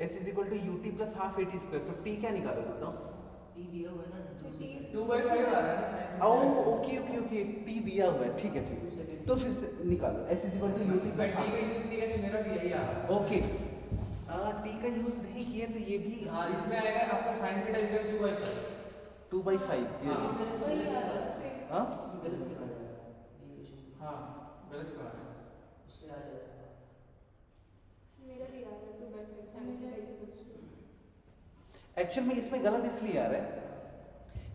Speaker 1: s is equal to u t plus half a t square, तो टी क्या निकालोगे बताओ?
Speaker 4: टी दिया हुआ है ना
Speaker 2: तो टी
Speaker 3: 2/5 आ रहा है ना sine.
Speaker 1: Okay okay okay, t दिया हुआ है, ठीक है ठीक है। तो फिर से निकालो s is equal to u t
Speaker 3: मैं
Speaker 1: प्लस
Speaker 3: टी का यूज नहीं किया, मेरा भी यही आ रहा है।
Speaker 1: ओके, टी का यूज नहीं किया तो ये भी
Speaker 3: हाँ, इसमें आएगा आपका sin theta is equal to
Speaker 1: 2/5 yes.
Speaker 2: वही आ रहा है सेम।
Speaker 1: हाँ
Speaker 4: गलत लिखा जाएगा ये क्वेश्चन
Speaker 3: हाँ, गलत करा है।
Speaker 4: उससे आ जाएगा
Speaker 2: मेरा भी आ रहा है 2/5 sin theta equals to।
Speaker 1: Actual में इसमें गलत इसलिए आ रहा है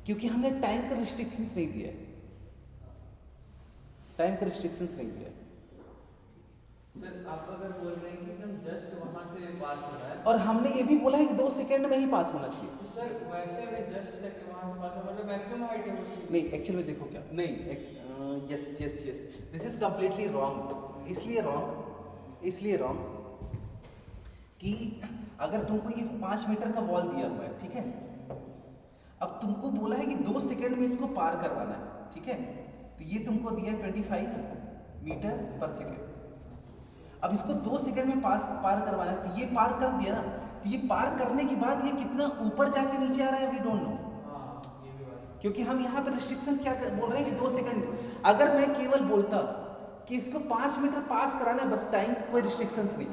Speaker 1: क्योंकि हमने टाइम का रिस्ट्रिक्शंस नहीं दिया है, टाइम का रिस्ट्रिक्शंस नहीं दिया है।
Speaker 3: सर आप अगर बोल रहे हैं कि एकदम जस्ट वहां से पास हो रहा है,
Speaker 1: और हमने ये भी बोला है कि 2 सेकंड में ही पास होना चाहिए।
Speaker 3: तो सर वैसे में जस्ट सेकंड वहां से पास हो मतलब मैक्सिमम हाइट है वो चीज।
Speaker 1: नहीं एक्चुअल में देखो क्या, नहीं yes yes yes, this is completely wrong. इसलिए रॉन्ग कि अगर तुमको ये 5 मीटर का वॉल दिया हुआ है, ठीक है, अब तुमको बोला है कि 2 सेकंड में इसको पार करवाना है, ठीक है, तो ये तुमको दिया है 25 मीटर पर सेकंड। अब इसको 2 सेकंड में पार करवाना है, तो ये पार कर दिया ना, तो ये पार करने के बाद ये कितना ऊपर जाके नीचे आ रहा है वी डोंट नो,
Speaker 3: हाँ ये भी बात है।
Speaker 1: क्योंकि हम यहाँ पे रिस्ट्रिक्शन क्या बोल रहे हैं कि 2 सेकंड। अगर मैं केवल बोलता कि इसको 5 मीटर पास कराना है बस टाइम, कोई रिस्ट्रिक्शंस नहीं,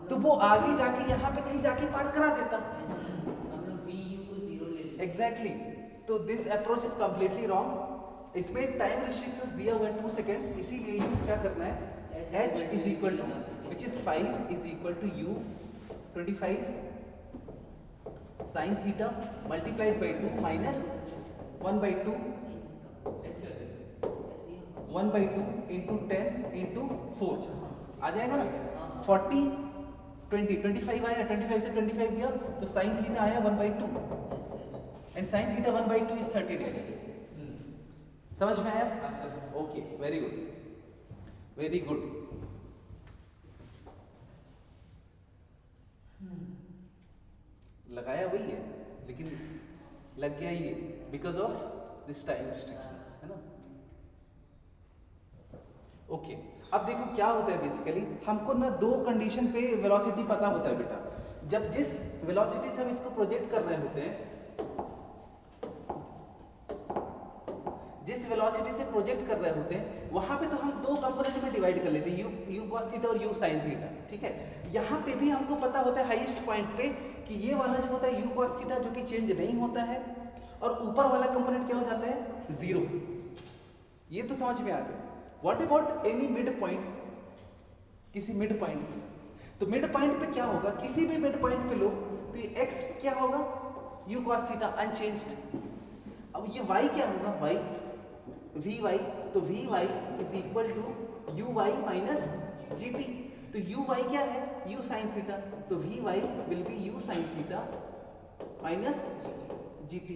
Speaker 1: तो वो आगे जाके यहाँ पे कहीं जाके पार करा देता।
Speaker 4: हम लोग बी यू को 0 ले लेते
Speaker 1: एग्जैक्टली, तो this approach is completely wrong. इसमें टाइम रिस्ट्रिक्शंस दिया हुआ है 2 सेकंड्स, इसीलिए यूज क्या करना है, h is equal to which is 5 is equal to u 25 sin theta multiplied by 2 minus 1/2 into 10 into 4 आ जाएगा ना, 40 20 25 आया, 25 से 25 गया तो sin थीटा आया 1/2 and sin theta 1/2 is 30 degree. समझ में आया?
Speaker 3: हाँ sir.
Speaker 1: Okay, very good very good. लगाया वही है लेकिन लग गया ये because of this time restriction, है ना। ओके, अब देखो क्या होता है बेसिकली, हमको ना 2 कंडीशन पे वेलोसिटी पता होता है बेटा। जब जिस वेलोसिटी से हम इसको प्रोजेक्ट कर रहे होते हैं, जिस वेलोसिटी से प्रोजेक्ट कर रहे होते हैं वहां पे तो हम 2 कंपोनेंट में डिवाइड कर लेते हैं, u cos थीटा और u sin थीटा, ठीक है। यहाँ पे भी हमको पता होता है हाईएस्ट पॉइंट पे कि ये वाला जो होता है u cos थीटा जो कि चेंज नहीं होता है, और ऊपर वाला कंपोनेंट क्या हो जाता है 0। ये तो समझ में आ गया। What about any mid point, किसी मिड पॉइंट पे, तो मिड पॉइंट पे क्या होगा, किसी भी मिड पॉइंट पे लो तो ये x क्या होगा u cos थीटा अनचेंज्ड। अब ये y क्या होगा, y vy, तो vy is equal to uy minus gt, तो uy क्या है u sin थीटा, तो vy will be u sin theta minus gt,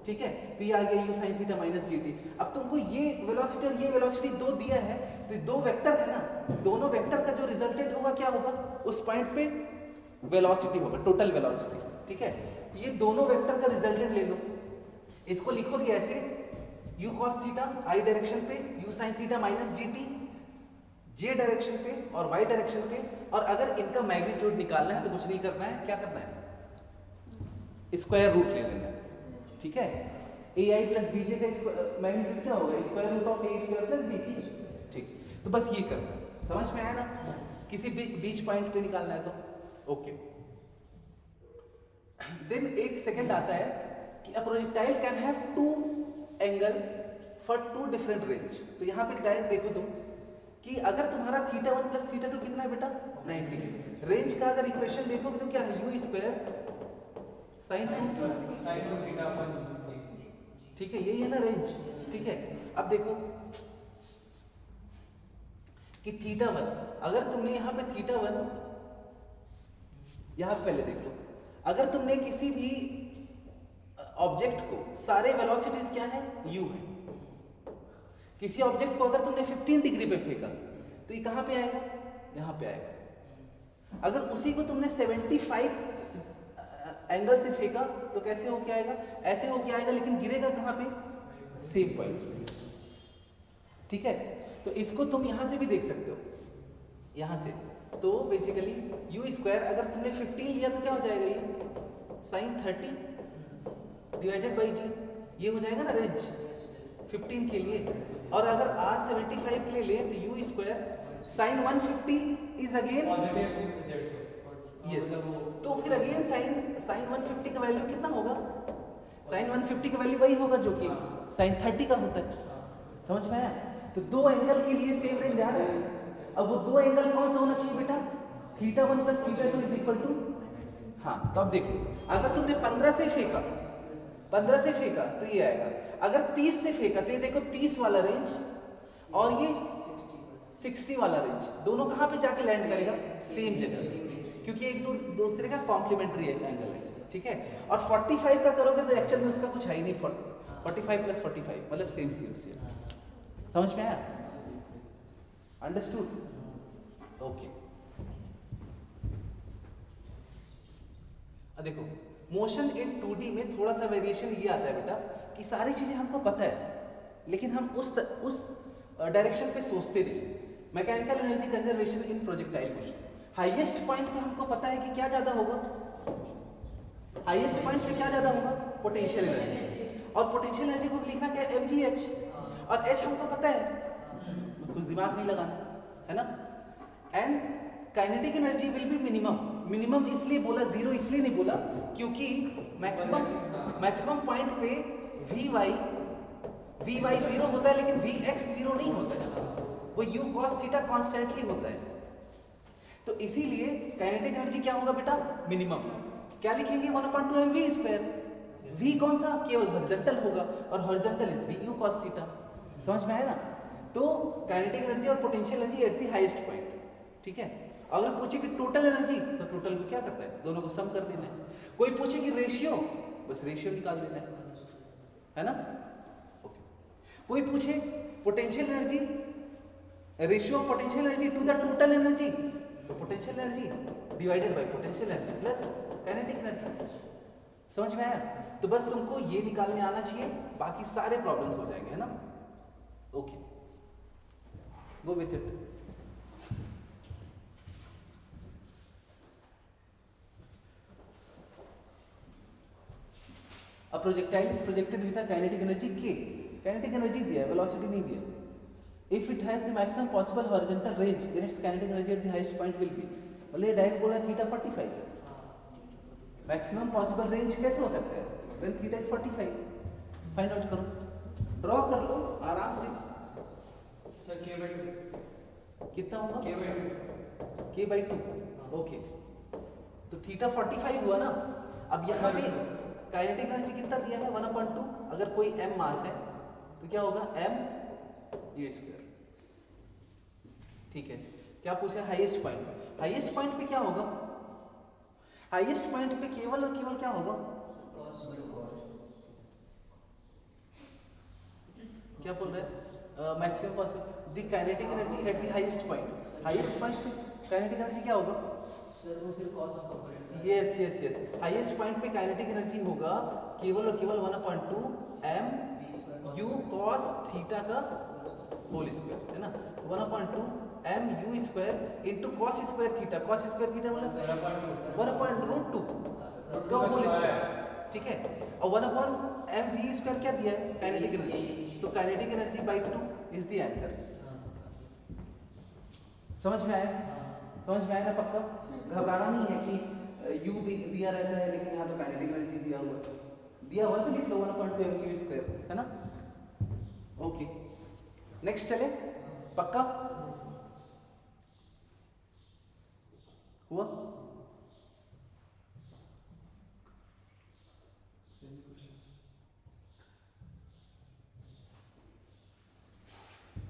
Speaker 1: ठीक है। तो ये आ गया u sin theta minus gt। अब तुमको ये वेलोसिटी और ये वेलोसिटी 2 दिया है, तो 2 वेक्टर है ना, दोनों वेक्टर का जो रिजल्टेंट होगा क्या होगा, उस पॉइंट पे वेलोसिटी होगा, टोटल वेलोसिटी, ठीक है। ये दोनों वेक्टर का रिजल्टेंट ले लो, इसको लिखोगे ऐसे u cos theta i direction पे, u sin theta minus gt j direction पे और y डायरेक्शन पे, और अगर इनका मैग्नीट्यूड निकालना है तो कुछ नहीं करना है, क्या करना है, स्क्वायर रूट ले लेना है, ठीक है। ai प्लस bj का मैग्नीट्यूड क्या होगा, square root of a square plus bc, ठीक। तो बस ये करना है, समझ में आया ना, किसी बीच पॉइंट पे निकालना है तो ओके। देन एक सेकंड आता है कि a projectile can have 2 angle for 2 different range. तो यहाँ पे डायरेक्ट देखो तुम कि अगर तुम्हारा θ1 प्लस θ2 कितना है बेटा 90, रेंज का अगर इक्वेशन देखोगे तो क्या है u square sin 2
Speaker 3: sin 2 theta upon g,
Speaker 1: ठीक है, यही है ना रेंज, ठीक है। अब देखो कि θ1, अगर तुमने यहाँ पे θ1, यहाँ पहले देख लो, अगर तुमने किसी भी ऑब्जेक्ट को, सारे वेलोसिटीज क्या है u है, किसी ऑब्जेक्ट को अगर तुमने 15 डिग्री पे फेंका तो ये कहाँ पे आएगा, यहाँ पे आएगा। अगर उसी को तुमने 75 एंगल से फेंका तो कैसे होके आएगा, ऐसे होके आएगा, लेकिन गिरेगा कहाँ पे, सेम पॉइंट। ठीक है, तो इसको तुम यहां से भी देख सकते हो, यहां से। तो बेसिकली u स्क्वायर अगर तुमने 15 लिया तो क्या हो जाएगा, ये साइन 30 डिवाइडेड बाई जी, ये हो जाएगा ना रेंज 15 के लिए। और अगर r 75 के लिए ले तो u square sign 150 is again
Speaker 3: positive 150।
Speaker 1: Yes, तो फिर अगेन साइन 150 का वैल्यू कितना होगा, साइन 150 का वैल्यू वही होगा जो कि साइन 30 का होता है। समझ में आया? तो दो एंगल के लिए सेम रेंज आ रहा है। अब वो दो एंगल कौन सा होना चाहिए बेटा, θ1 प्लस θ2 इज इक्वल टू, हाँ तो अब देखो, अगर तुमने 15 से फेंका, 15 से फेंका तो ये आएगा, अगर 30 से फेंका तो ये देखो 30 वाला रेंज और ये 60 वाला रेंज, दोनों कहाँ पे जाके लैंड करेगा, सेम जगह, क्योंकि एक दूसरे का कॉम्प्लीमेंट्री एंगल है। ठीक है, और 45 का करोगे तो एक्चुअल में उसका कुछ है ही नहीं, 45 प्लस 45 मतलब सेम सेम। समझ में आया, अंडरस्टूड, ओके। अब देखो मोशन इन 2D में थोड़ा सा वेरिएशन ये आता है बेटा कि सारी चीजें हमको पता है, लेकिन हम उस डायरेक्शन पे सोचते नहीं। Mechanical energy conservation in projectile motion, highest point पे हमको पता है कि क्या ज्यादा होगा, हाईएस्ट पॉइंट पे क्या ज्यादा होगा, पोटेंशियल एनर्जी, और पोटेंशियल एनर्जी को लिखना क्या है, mgh, और h हमको पता है, कुछ दिमाग नहीं लगाना है ना। And kinetic energy will be minimum, minimum इसलिए बोला, जीरो इसलिए नहीं बोला क्योंकि मैक्सिमम पॉइंट पे vy जीरो होता है, लेकिन vx जीरो नहीं होता है, वो u cos थीटा कॉन्स्टेंटली होता है। तो इसीलिए काइनेटिक एनर्जी क्या होगा बेटा, मिनिमम। क्या लिखेंगे, 1/2 mv स्क्वायर, v कौन सा, केवल हॉरिजॉन्टल होगा, और horizontal is vu cos theta. समझ में आया ना। तो काइनेटिक एनर्जी और potential energy at the highest point. ठीक है, अगर पूछे कि टोटल एनर्जी, तो टोटल को क्या करना है, दोनों को सम कर देना है। कोई पूछे कि रेशियो, बस रेशियो निकाल देना है ना। ओके, कोई पूछे potential energy, ratio of potential energy to the total energy, तो potential energy divided by potential energy plus kinetic energy. समझ में आया। तो बस तुमको ये निकालने आना चाहिए, बाकी सारे प्रॉब्लम्स हो जाएंगे, है ना। Okay, go with it. A projectile is projected with a kinetic energy k. Kinetic energy दिया है, velocity नहीं दिया। If it has the maximum possible horizontal range, then its kinetic energy at the highest point will be, मतलब ये direct बोला theta 45। Maximum possible range कैसे हो सकता है, when theta is 45। Find out करो, ड्रॉ कर लो आराम से।
Speaker 3: सर k/2
Speaker 1: कितना होगा,
Speaker 3: k/2
Speaker 1: k/2। ओके, तो थीटा 45 हुआ ना। अब यहाँ पे काइनेटिक एनर्जी कितना दिया है, 1/2। अगर कोई m मास है तो क्या होगा, m u स्क्वायर। ठीक है, क्या पूछा, हाईएस्ट पॉइंट। हाईएस्ट पॉइंट पे क्या होगा, हाईएस्ट पॉइंट पे केवल और केवल क्या होगा, क्या बोल रहे हैं, maximum possible the kinetic energy at the highest point. Highest point पे काइनेटिक एनर्जी क्या होगा,
Speaker 4: सर वो सिर्फ cos of point,
Speaker 1: yes yes yes, highest point पे काइनेटिक एनर्जी होगा केवल और केवल 1/2 m u cos थीटा का होल स्क्वायर, है ना। 1/2 m u square into cos square theta. cos square theta मतलब 1/√2 का होल स्क्वायर। ठीक है, और 1/m v स्क्वायर क्या दिया है, काइनेटिक एनर्जी। तो kinetic energy by 2 is the answer. समझ में आया, समझ में आया ना पक्का। घबराना नहीं है कि u दिया रहता है, लेकिन यहाँ तो काइनेटिक एनर्जी दिया हुआ है तो लिख लो 1/2 m u स्क्वायर, है ना। ओके, नेक्स्ट चले, पक्का हुआ।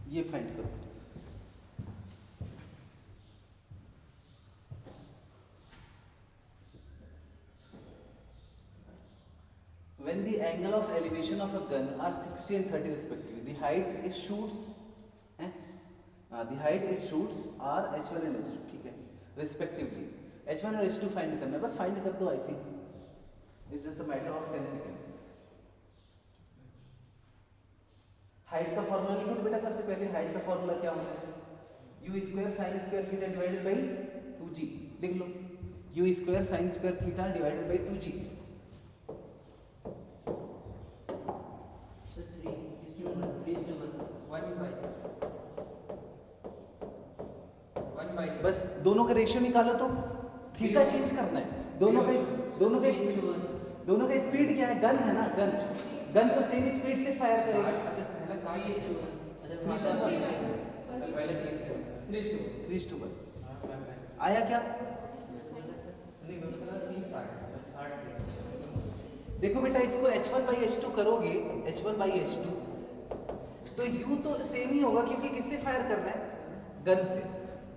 Speaker 1: ये फाइंड करो, when the angle of elevation of a gun are 60 and 30 respectively, the height it shoots the height it shoots are h1 and h2, ठीक है, respectively। h1 और h2 फाइंड करना है, बस फाइंड कर दो। I think it's just a matter of 10 seconds. Height का formula लिखो तो बेटा सबसे पहले हाइट का फॉर्मूला क्या होता है? u square sine square theta divided by 2g। लिख लो u square sine square theta divided by 2g।
Speaker 4: Sir 3:1
Speaker 1: बस दोनों का रेशियो निकालो तो थीटा चेंज करना है। दोनों का स्पीड क्या है? गन है ना, गन तो सेम स्पीड से फायर करेगा।
Speaker 3: अच्छा पहला 60 पहले 3:1
Speaker 1: आया क्या?
Speaker 3: नहीं मतलब 30
Speaker 1: देखो बेटा इसको h1/h2 करोगे, h1/h2 तो u तो सेम ही होगा क्योंकि किससे फायर करना है? गन से।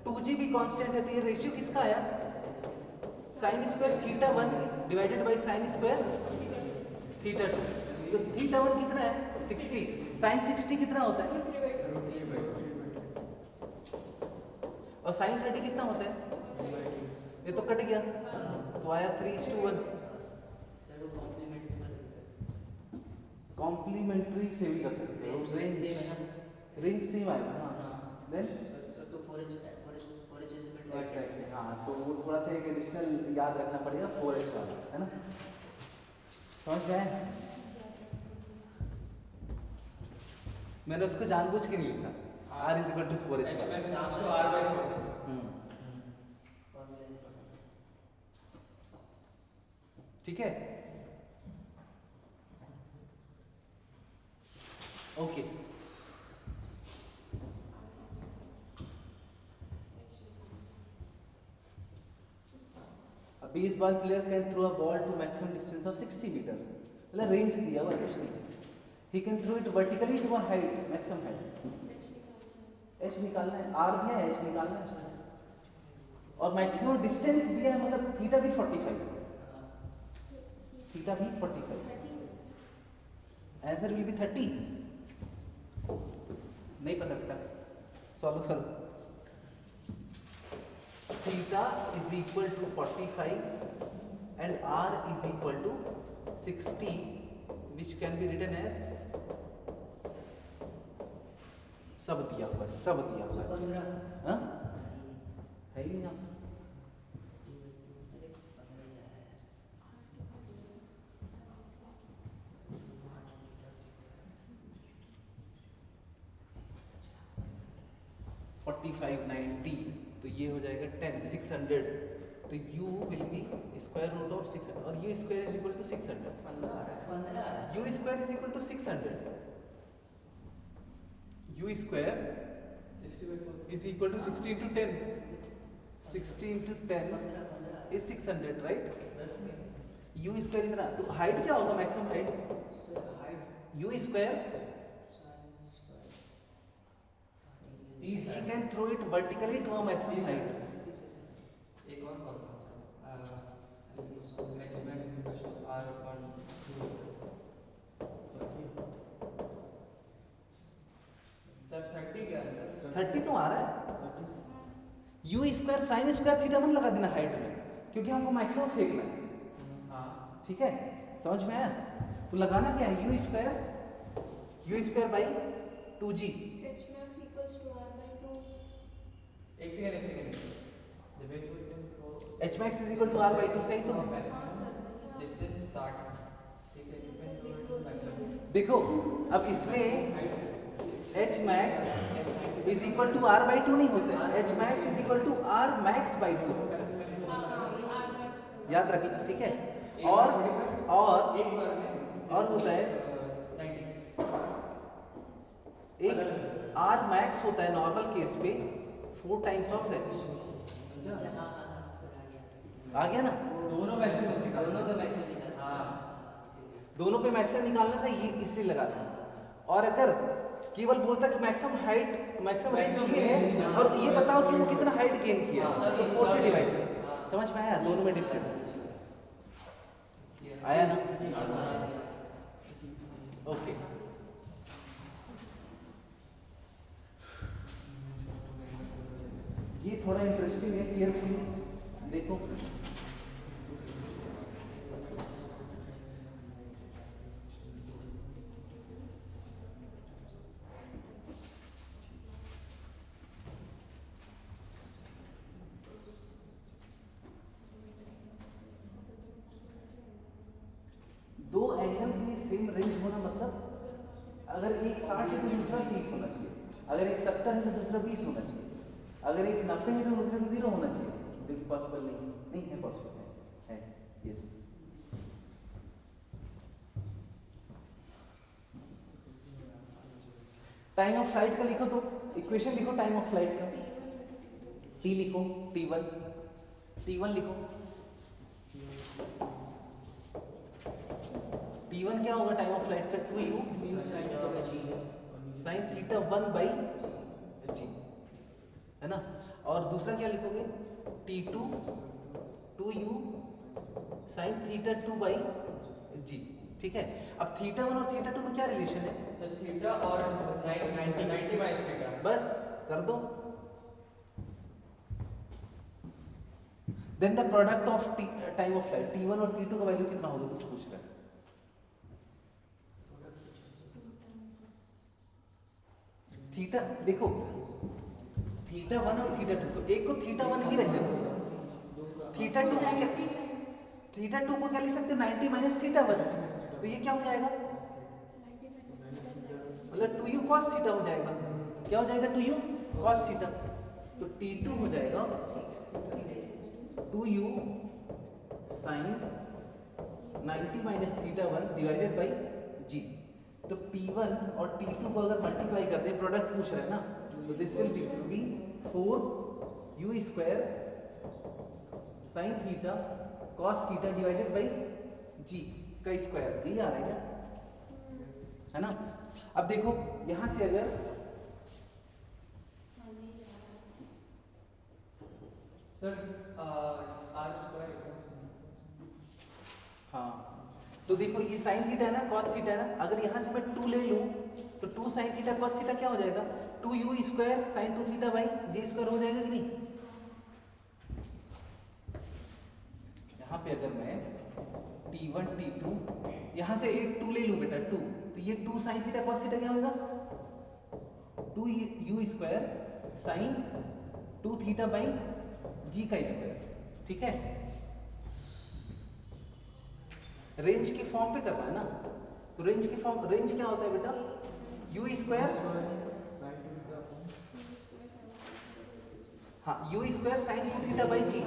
Speaker 1: 2g भी कांस्टेंट है तो ये रेशियो किसका आया? Sign square theta 1 divided by sine square theta 2। तो थीटा 1 कितना है? 60। साइन 60 कितना होता है? और साइन 30 कितना होता है? ये तो कट गया तो आया 3:1। कॉम्प्लीमेंट्री से भी कर सकते हो, रेंज सेम आएगा। हाँ देन एग्जैक्टली, हाँ तो वो थोड़ा सा एक एडिशनल याद रखना पड़ेगा 4h वाला, है ना? समझ गए? मैंने उसको जानबूझ के नहीं लिखा r = 4h वाला। ठीक है, okay. A baseball player can throw a ball to maximum distance of 60 meter। मतलब रेंज दिया हुआ कुछ नहीं। He can throw it vertically to a height, maximum height। h निकालना है, r दिया है, h निकालना है और मैक्सिमम डिस्टेंस दिया है, मतलब थीटा भी 45। थीटा भी 45। Answer will be 30। नहीं पता बेटा, सॉल्व करो। Theta is equal to 45 and r is equal to 60 which can be written as, सब दिया हुआ है, सब दिया हुआ है। हाँ है ही ना। तो ये हो जाएगा 10 600। तो u will be square root of 600 और u square is equal to 600। u square is equal to 600। u square is equal to 60 into 10। 60 into 10 is 600, right? u square इतना, तो हाइट क्या होगा? Maximum height u square. He can throw it vertically to a maximum height।
Speaker 3: एक और formula maximum r upon 2। Sir 30 क्या answer?
Speaker 1: 30 तो आ रहा है। u square sine square theta 1 लगा देना हाइट में, क्योंकि हमको मैक्सिमम फेंकना है।
Speaker 3: हाँ
Speaker 1: ठीक है, समझ में आया? तो लगाना क्या है? u square by 2g।
Speaker 3: एक सेकंड जब x
Speaker 1: h max is equal to r by 2, सही तो है?
Speaker 3: डिस्टेंस 60। ठीक है, you can throw it to maximum.
Speaker 1: देखो अब इसमें h max is equal to r by 2 नहीं होता है, h max is equal to r max by 2। याद रखना, ठीक है? और
Speaker 3: एक बार में
Speaker 1: और होता है
Speaker 3: 90।
Speaker 1: एक r max होता है नॉर्मल केस पे 4 टाइम्स ऑफ h। आ गया ना?
Speaker 3: दोनों मैक्सिमम
Speaker 4: दोनों का मैक्सिमम निकाल।
Speaker 3: हाँ
Speaker 1: दोनों पे मैक्सिमम निकालना था, ये इसलिए लगा था। और अगर केवल बोलता कि मैक्सिमम हाइट मैक्सिमम रेंज ये है और ये बताओ कि वो कितना हाइट गेन किया, तो 4 से डिवाइड। समझ में आया दोनों में डिफरेंस? आया ना? ओके, ये थोड़ा इंटरेस्टिंग है, केयरफुली देखो। सेम रेंज होना मतलब अगर एक 60 है तो दूसरा 30 होना चाहिए, अगर एक 70 है तो दूसरा 20 होना चाहिए, अगर एक 90 है तो दूसरे को 0 होना चाहिए। लेकिन पॉसिबल नहीं है, पॉसिबल है यस। टाइम ऑफ फ्लाइट का लिखो तो इक्वेशन लिखो टाइम ऑफ फ्लाइट का, टी लिखो, T1 लिखो। T1 क्या होगा टाइम ऑफ फ्लाइट का? 2u sin थीटा 1/g है ना। और दूसरा क्या लिखोगे? T2 2u sin theta 2/g। ठीक है, अब थीटा 1 और थीटा 2 में क्या रिलेशन है?
Speaker 3: सर थीटा और 90 माइनस थीटा।
Speaker 1: बस कर दो। Then the product of time of flight T1 और T2 का वैल्यू कितना होगा बस पूछ रहा है। थीटा देखो, थीटा 1 और थीटा 2, तो एक को थीटा 1 ही रहने दो, थीटा 2 को क्या, थीटा 2 को क्या लिख सकते हो? 90 माइनस थीटा 1, तो ये क्या हो जाएगा? मतलब 2u cos थीटा हो जाएगा। क्या हो जाएगा? 2u cos theta. तो T2 हो जाएगा 2u sin 90 minus theta 1 divided by g। तो T1 और T2 को अगर मल्टीप्लाई करते हैं, प्रोडक्ट पूछ रहे हैं ना, तो this will B 4u square sin theta cos theta divided by g का स्क्वायर, यही आ रहा है ना। अब देखो यहां से अगर
Speaker 3: सर आर स्क्वायर,
Speaker 1: हाँ तो देखो ये साइन थीटा है ना, कॉस थीटा है ना, अगर यहाँ से मैं 2 ले लूँ तो 2 साइन थीटा कॉस थीटा क्या हो जाएगा? 2u square sine 2 theta by J square हो जाएगा कि नहीं? यहाँ पे अगर मैं T1 T2 यहाँ से एक 2 ले लूँ बेटा 2, तो ये 2 साइन थीटा कॉस थीटा क्या होगा? 2u square sine 2 theta by g का स्क्वायर। ठीक है, रेंज के फॉर्म पे करना है ना, तो रेंज के फॉर्म, रेंज क्या होता है बेटा? u स्क्वायर, हाँ u square sine 2 theta by g.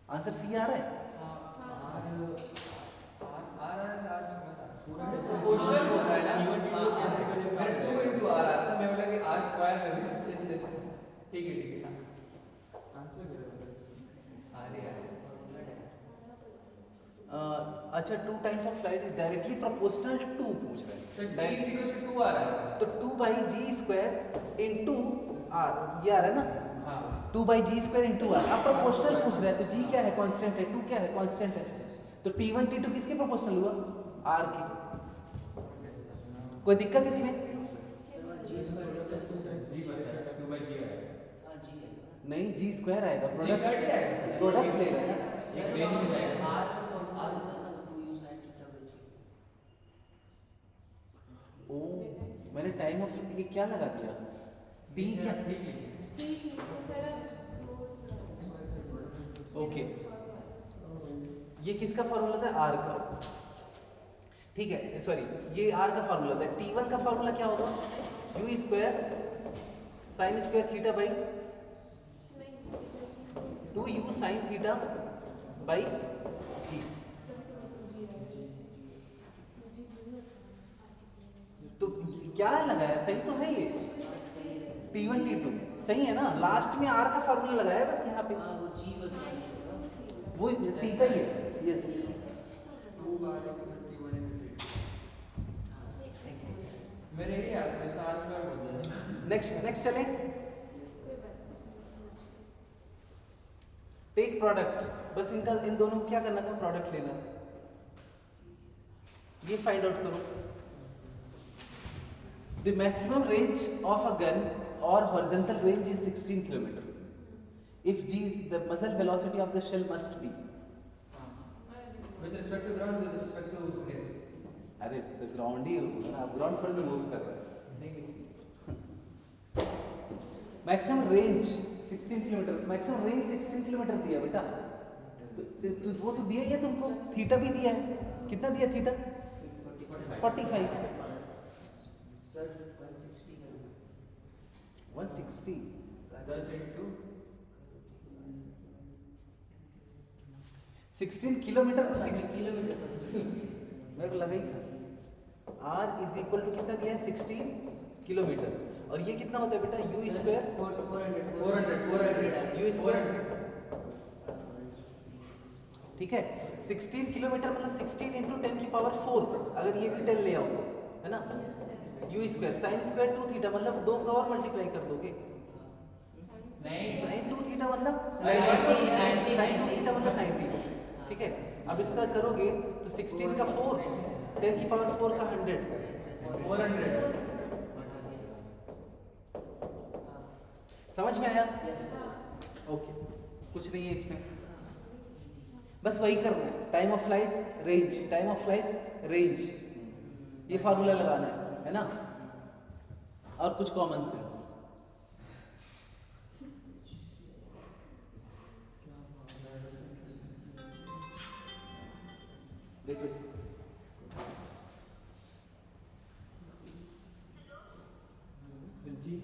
Speaker 1: Answer C आ रहा है?
Speaker 3: क्वेश्चन बोल रहा है ना, मेरे 2 into r आ रहा था, मैं बोला कि r स्क्वायर कर दो। ठीक है आंसर आ रही है।
Speaker 1: अच्छा 2 times of flight is directly proportional to पूछ रहे हैं।
Speaker 3: सर d इक्वल टू 2 आ रहा है,
Speaker 1: तो 2 by g square into r, ये आ रहा है ना।
Speaker 3: हाँ
Speaker 1: 2 by g square into r. अब प्रोपोर्शनल पूछ रहा है, तो जी क्या है? कांस्टेंट है, 2 क्या है? कांस्टेंट है। तो T1 T2 किसके प्रोपोर्शनल हुआ? आर के। कोई दिक्कत इसमें? नहीं, जी स्क्वायर आएगा, प्रोडक्ट ले रहे हैं। ओ मैंने टाइम ऑफ ये क्या लगा दिया? डी क्या? ओके, ये किसका फॉर्मूला था? आर का। ठीक है, सॉरी ये आर का फॉर्मूला था। T1 का फॉर्मूला क्या होगा? u square sine square theta by 2u sine theta by g. तो क्या लगाया? सही तो है ये, T1 T2 सही है ना। लास्ट में आर का फॉर्मूला लगाया बस यहाँ पे, वो टी का ही है। यस
Speaker 3: मेरे ही यार इसका r स्क्वायर बोलते हैं।
Speaker 1: नेक्स्ट चलें। टेक प्रोडक्ट, बस इनका इन दोनों को क्या करना था? प्रोडक्ट लेना। ये फाइंड आउट करो। The maximum range of a gun और horizontal range is 16 kilometre if g is the muzzle velocity of the shell must be
Speaker 3: with respect to ground, with respect to उसके।
Speaker 1: अरे ground ही होगा, आप ground पर भी move कर रहे हैं। Maximum range 16 kilometre, maximum range 16 kilometre दिया बेटा, तो वो तो दिया ही है तुमको, थीटा भी दिया है, कितना दिया थीटा? 45।
Speaker 4: सर 160 करो।
Speaker 1: 160
Speaker 3: 10 into
Speaker 1: 16 किलोमीटर,
Speaker 4: 6 किलोमीटर सर।
Speaker 1: मेरे को लगा ही था। R इज इक्वल टू कितना दिया है? 16 किलोमीटर। और ये कितना होता है बेटा? U स्क्वायर
Speaker 4: 400
Speaker 1: U स्क्वायर, ठीक है। 16 किलोमीटर मतलब 16 इंटू 10 की पावर 4, अगर ये भी 10 ले आओ तो, है ना। U square sine square 2 theta, मतलब 2 का और मल्टीप्लाई कर दोगे।
Speaker 3: नहीं
Speaker 1: साइन 2 थीटा मतलब
Speaker 4: 90,
Speaker 1: 90, साइन 2 थीटा मतलब 90, ठीक है। अब इसका करोगे तो 16 का 4, 10 की पावर 4 का 100,
Speaker 3: 400
Speaker 1: समझ में आया?
Speaker 4: यस
Speaker 1: ओके, कुछ नहीं है इसमें, बस वही करना है। Time of flight range, time of flight range, ये फार्मूला लगाना है ना, और कुछ कॉमन सेंस। देखो इसको, जी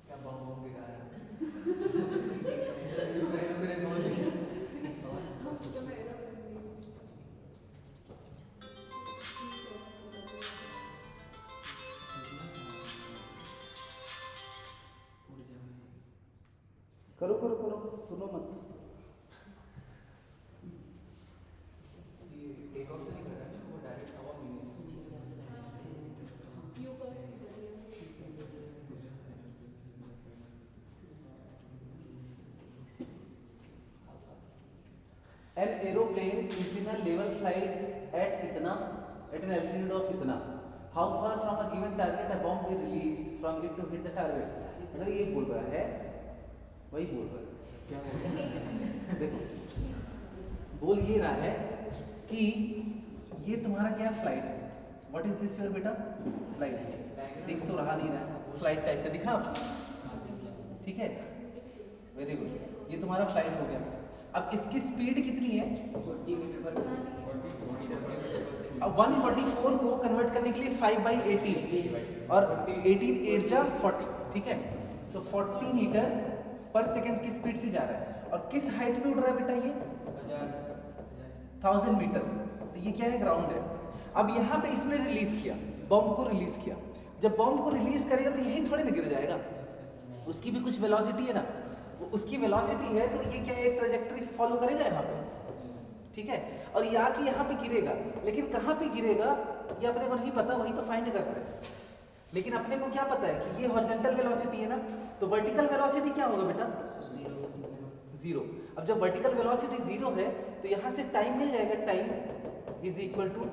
Speaker 3: क्या बम बम दिखा रहा है मेरे नोट दिख
Speaker 2: जो मैं एरर कर रही हूँ।
Speaker 1: करो करो करो, सुनो मत।
Speaker 3: ये टेक ऑफ नहीं कर रहा है ना, वो डायरेक्ट हवा में नहीं
Speaker 2: यू फर्स्ट की कर रही
Speaker 1: An aeroplane is in a level flight at इतना, at an altitude of इतना. How far from a given target a bomb be released from it to hit the target? मतलब ये बोल रहा है, वही बोल रहा है। क्या बोल रहा है? देखो, बोल ये रहा है कि ये तुम्हारा क्या फ्लाइट है। What is this your बेटा? फ्लाइट। दिख तो रहा नहीं रहा, फ्लाइट टाइप का दिखा आपको? ठीक है, वेरी गुड। ये तुम्हारा फ्लाइट हो गया। अब इसकी स्पीड कितनी है?
Speaker 4: 40 मीटर पर सेकंड।
Speaker 1: अब 144 को कन्वर्ट करने के लिए 5/18 और 18 8 जा 40, ठीक है। तो 40 मीटर पर सेकंड की स्पीड से जा रहा है। और किस हाइट पे उड़ रहा है बेटा ये? 1000 मीटर। तो ये क्या है? ग्राउंड है। अब यहाँ पे इसने रिलीज किया, बॉम्ब को रिलीज किया। जब बॉम्ब को रिलीज करेगा तो यही थोड़ी ना गिर जाएगा, उसकी भी कुछ वेलोसिटी है ना। वो उसकी वेलोसिटी है तो ये क्या है? एक ट्रेजेक्टरी फॉलो करेगा यहाँ पे, ठीक है। और ये आके यहाँ पे गिरेगा, लेकिन कहाँ पे गिरेगा ये अपने को नहीं पता, वही तो फाइंड कर रहे हैं। लेकिन अपने को क्या पता है कि ये हॉरिजॉन्टल वेलोसिटी है ना, तो वर्टिकल वेलोसिटी क्या होगा बेटा? 0। अब जब वर्टिकल वेलोसिटी 0 है तो यहाँ से टाइम मिल जाएगा, time is equal to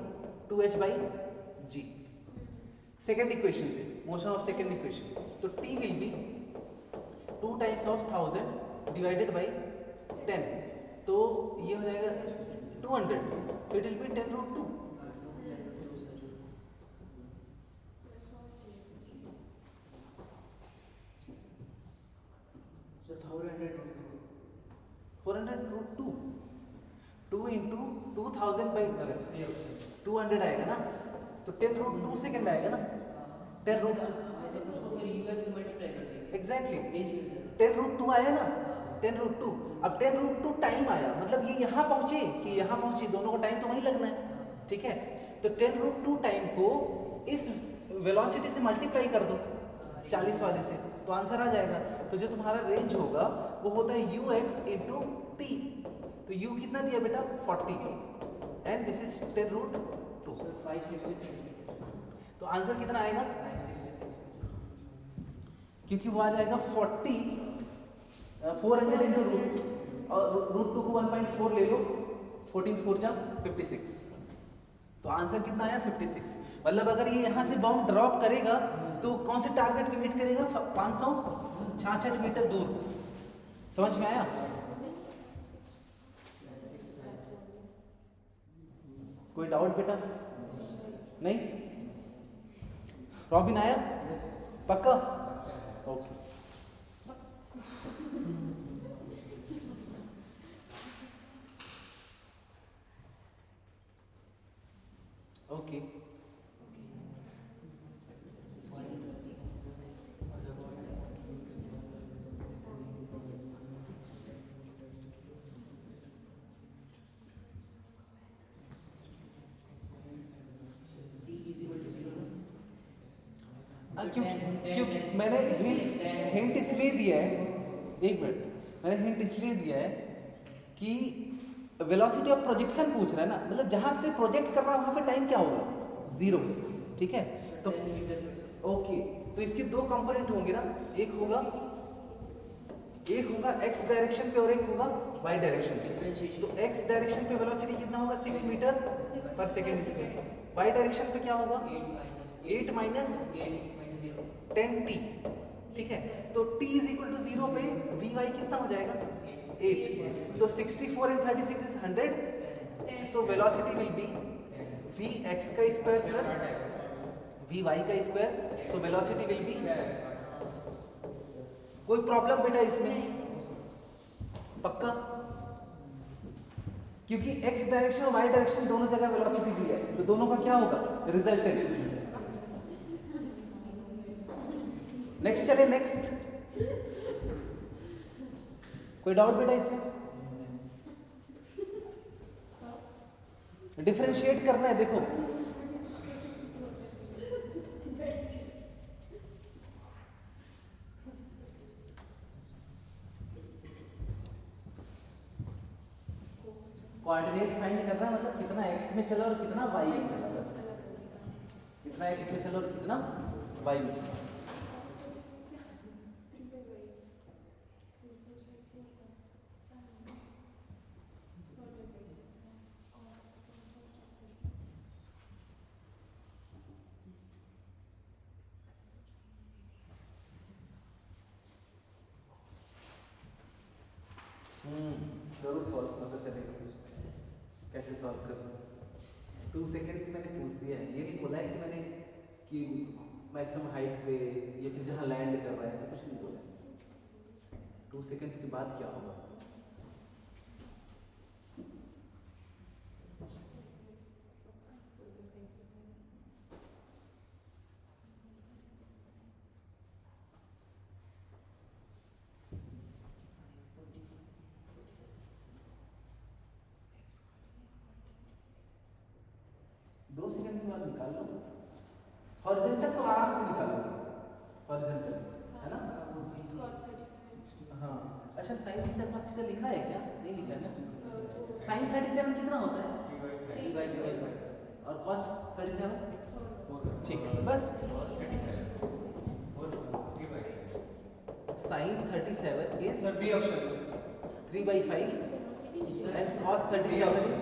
Speaker 1: 2h/g। Second equation से, मोशन ऑफ सेकेंड इक्वेशन, तो t will be 2 times of 1000 divided by 10, तो ये हो जाएगा 200, तो it will be 10√2।
Speaker 4: Sir
Speaker 1: 400√2, 2 into 2000 by 200 आएगा ना, तो 10√2 सेकेंड आएगा ना। 10√2
Speaker 4: उसको फिर ux से मल्टीप्लाई कर देंगे।
Speaker 1: एग्जैक्टली,
Speaker 4: रेंज
Speaker 1: 10√2 आया ना, 10√2। अब 10√2 टाइम आया, मतलब ये यहाँ पहुंचे कि यहाँ पहुंचे, दोनों को टाइम तो वही लगना है, ठीक है। तो 10√2 टाइम को इस वेलोसिटी से मल्टीप्लाई कर दो 40 वाले से, तो आंसर आ जाएगा। तो जो तुम्हारा रेंज होगा वो होता है ux इंटू टी। तो u कितना दिया बेटा? 40, and this is 10√2।
Speaker 4: Sir 566 metre.
Speaker 1: तो आंसर कितना आएगा?
Speaker 4: 566
Speaker 1: क्योंकि वो आ जाएगा 400 इंटू रूट, और √2 को 1.4 ले लो, 14 4 जा 56, तो आंसर कितना आया? 56। मतलब अगर ये यहाँ से बॉम्ब ड्रॉप करेगा तो कौन से टारगेट को हिट करेगा? 566 मीटर दूर। समझ में आया? कोई डाउट बेटा? नहीं? रॉबिन आया? पक्का? ओके ओके क्योंकि मैंने हिंट इसलिए दिया है, एक मिनट, मैंने हिंट इसलिए दिया है कि वेलोसिटी ऑफ प्रोजेक्शन पूछ रहा है ना, मतलब जहां से प्रोजेक्ट कर रहा है वहां पे टाइम क्या होगा, 0, ठीक है। तो ओके, तो इसके दो कंपोनेंट होंगे ना, एक होगा x डायरेक्शन पे और एक होगा y डायरेक्शन पे। तो x डायरेक्शन पे वेलोसिटी कितना होगा, 6 मीटर पर सेकेंड स्क्वायर। y डायरेक्शन पे क्या होगा, 8 माइनस 10t, ठीक है। तो t इज इक्वल टू 0 पे vy कितना हो जाएगा, 8। तो 64 and 36 is 100, so velocity will be vx का स्क्वायर प्लस vy का square, so velocity will be। कोई प्रॉब्लम बेटा इसमें, पक्का? क्योंकि x डायरेक्शन और y डायरेक्शन दोनों जगह वेलोसिटी दी है, तो दोनों का क्या होगा, रिजल्टेंट। नेक्स्ट चले, नेक्स्ट कोई डाउट बेटा इसमें? डिफरेंशिएट करना है, देखो कोऑर्डिनेट फाइंड करना, मतलब कितना x में चला और कितना y में चला, बस कितना x में चला और कितना y में चला। जरूर सॉल्व पता चलेगा कैसे सॉल्व करना। 2 सेकेंड्स मैंने पूछ दिया है, ये नहीं बोला है कि मैंने कि मैक्सिमम हाइट पे या फिर जहाँ लैंड कर रहा है, ऐसा कुछ नहीं बोला है। 2 सेकेंड्स के बाद क्या होगा, निकाल लो। हॉरिजॉन्टल तो आराम से निकाल लो, हॉरिजॉन्टल है ना। हाँ अच्छा, साइन थीटा cos थीटा लिखा है क्या, नहीं लिखा ना। साइन 37 कितना होता है, और cos 37, ठीक है। बस sign 37 is 3/5 and cos 37 is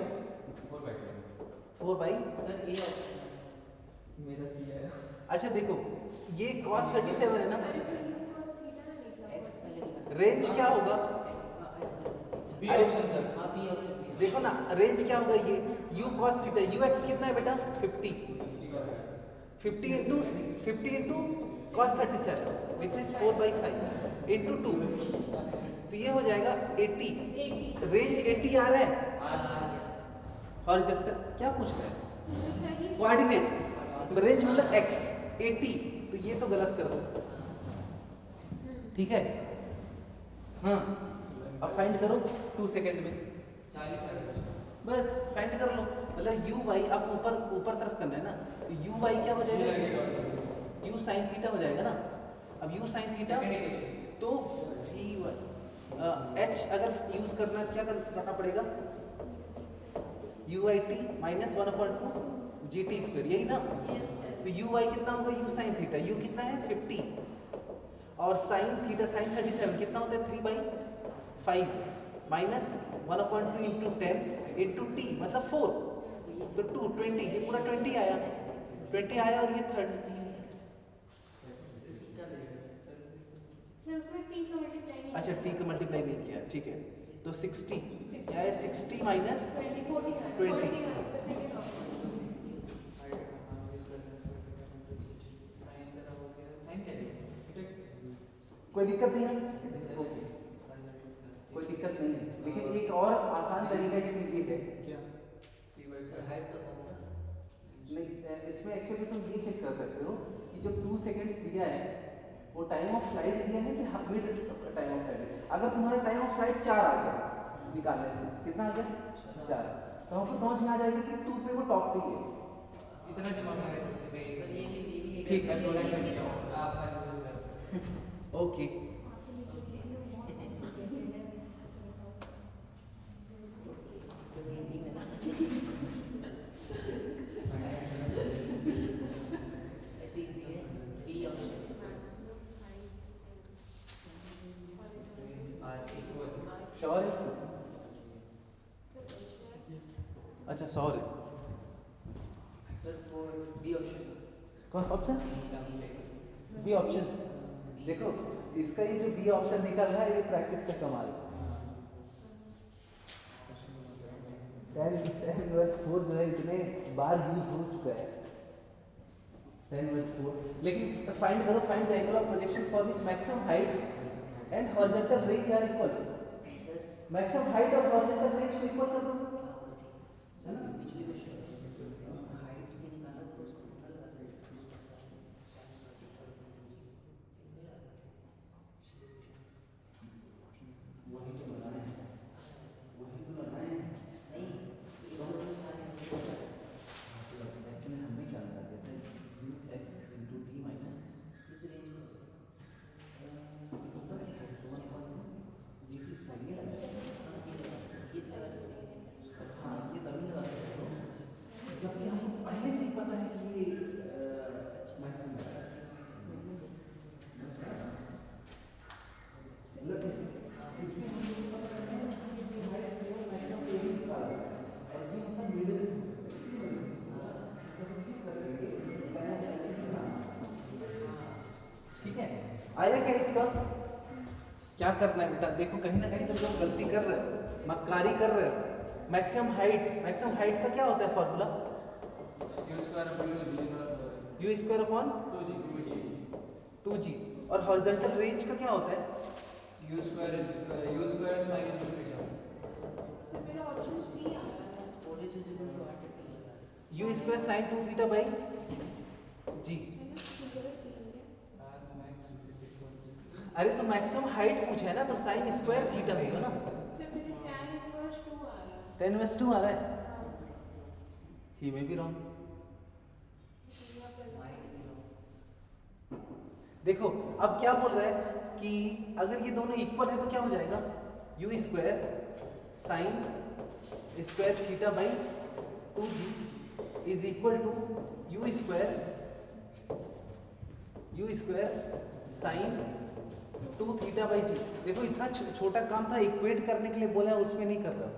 Speaker 1: 4/।
Speaker 3: मेरा सी है।
Speaker 1: अच्छा देखो, ये cos 37 है ना, रेंज क्या होगा,
Speaker 3: बी ऑप्शन सर।
Speaker 1: देखो ना रेंज क्या होगा, ये u cos थीटा, ux कितना है बेटा 50 into cos 37 which is 4/5 into 2, तो ये हो जाएगा 80। रेंज 80 आ रहा है। हॉरिजॉन्टल क्या पूछ रहा है, कोऑर्डिनेट, रेंज मतलब x 80, तो ये तो गलत कर दो, ठीक है। हाँ अब फाइंड करो 2 सेकेंड में,
Speaker 3: 40
Speaker 1: बस फाइंड कर लो। मतलब u y अब ऊपर तरफ करना है ना, तो u y क्या हो जाएगा, u sin थीटा हो जाएगा ना। अब u sin थीटा तो v h अगर यूज करना है क्या करना पड़ेगा, u/t -1/2 gt², यही ना। तो u y कितना होगा, u sin थीटा, u कितना है 50, और sin थीटा sin 37 कितना होता है 3/5 -1/2 into 10 into t मतलब 4, तो 2 20, ये पूरा 20 आया, 20 आया, और ये 30। अच्छा t का मल्टीप्लाई नहीं किया, ठीक है। तो 60 क्या है, 60 माइनस 20। कोई दिक्कत नहीं है? ओके, कोई दिक्कत नहीं है। लेकिन एक और आसान तरीका इसके लिए है। क्या?
Speaker 4: हाइट तो फॉर्मूला
Speaker 1: नहीं, इसमें एक्चुअली तुम ये चेक कर सकते हो कि जो 2 सेकंड्स दिया है वो टाइम ऑफ फ्लाइट दिया है कि मिड टाइम ऑफ फ्लाइट। अगर तुम्हारा टाइम ऑफ फ्लाइट 4 आ गया निकालने से, कितना आ गया? 4, तो हमको समझ में आ जाएगा कि 2 पे वो टॉप पे ही है।
Speaker 3: इतना दिमाग लगा सकते हैं
Speaker 4: सर ये भी
Speaker 1: ठीक है।
Speaker 3: आप
Speaker 1: ओके, श्योर है? अच्छा श्योर है।
Speaker 4: सर फॉर बी ऑप्शन
Speaker 1: कौन सा ऑप्शन? B option. देखो इसका ये जो बी ऑप्शन निकल रहा है ये प्रैक्टिस का कमाल है। tan इनवर्स 4 जो है इतने बार यूज हो चुका है tan इनवर्स 4। लेकिन फाइंड करो, find the angle of projection for which maximum height and horizontal range are equal. Maximum height और हॉरिजॉन्टल रेंज को इक्वल कर दो, है ना?
Speaker 4: पिछली क्वेश्चन हाइट भी निकाला तो उसको टोटल
Speaker 1: वही तो बनाना है, वही तो बनाना है। एक्चुअली हमने क्या लगा दिया था x into t माइनस जबकि हमको पहले से ही पता है कि ये मैक्सिमम है। मतलब इससे मुझे पता है कि हाइट केवल मैक्सिमम ए ही निकाला और ये मतलब मिडिल ठीक है। आया क्या इसका? क्या करना है बेटा? देखो कहीं ना कहीं तुम लोग गलती कर रहे हो, मक्कारी कर रहे हो। मैक्सिमम हाइट का क्या होता है formula? u square upon 2g। और हॉरिजॉन्टल रेंज का क्या होता है?
Speaker 3: u square sin theta।
Speaker 2: Sir मेरा ऑप्शन सी आ रहा है।
Speaker 1: u square sine 2 theta by g। अरे तो मैक्सिमम हाइट पूछा है ना, तो साइन स्क्वायर थीटा होगा ना।
Speaker 2: सर मेरे tan इनवर्स 2 आ रहा है।
Speaker 1: tan इनवर्स 2 आ रहा है।
Speaker 2: हाँ।
Speaker 1: ही में भी रॉन्ग। देखो अब क्या बोल रहा है कि अगर ये दोनों इक्वल है तो क्या हो जाएगा? u square sine square theta by 2g is equal to u square sine 2 theta by g। देखो इतना छोटा काम था, इक्वेट करने के लिए बोला है, उसमें नहीं कर रहा।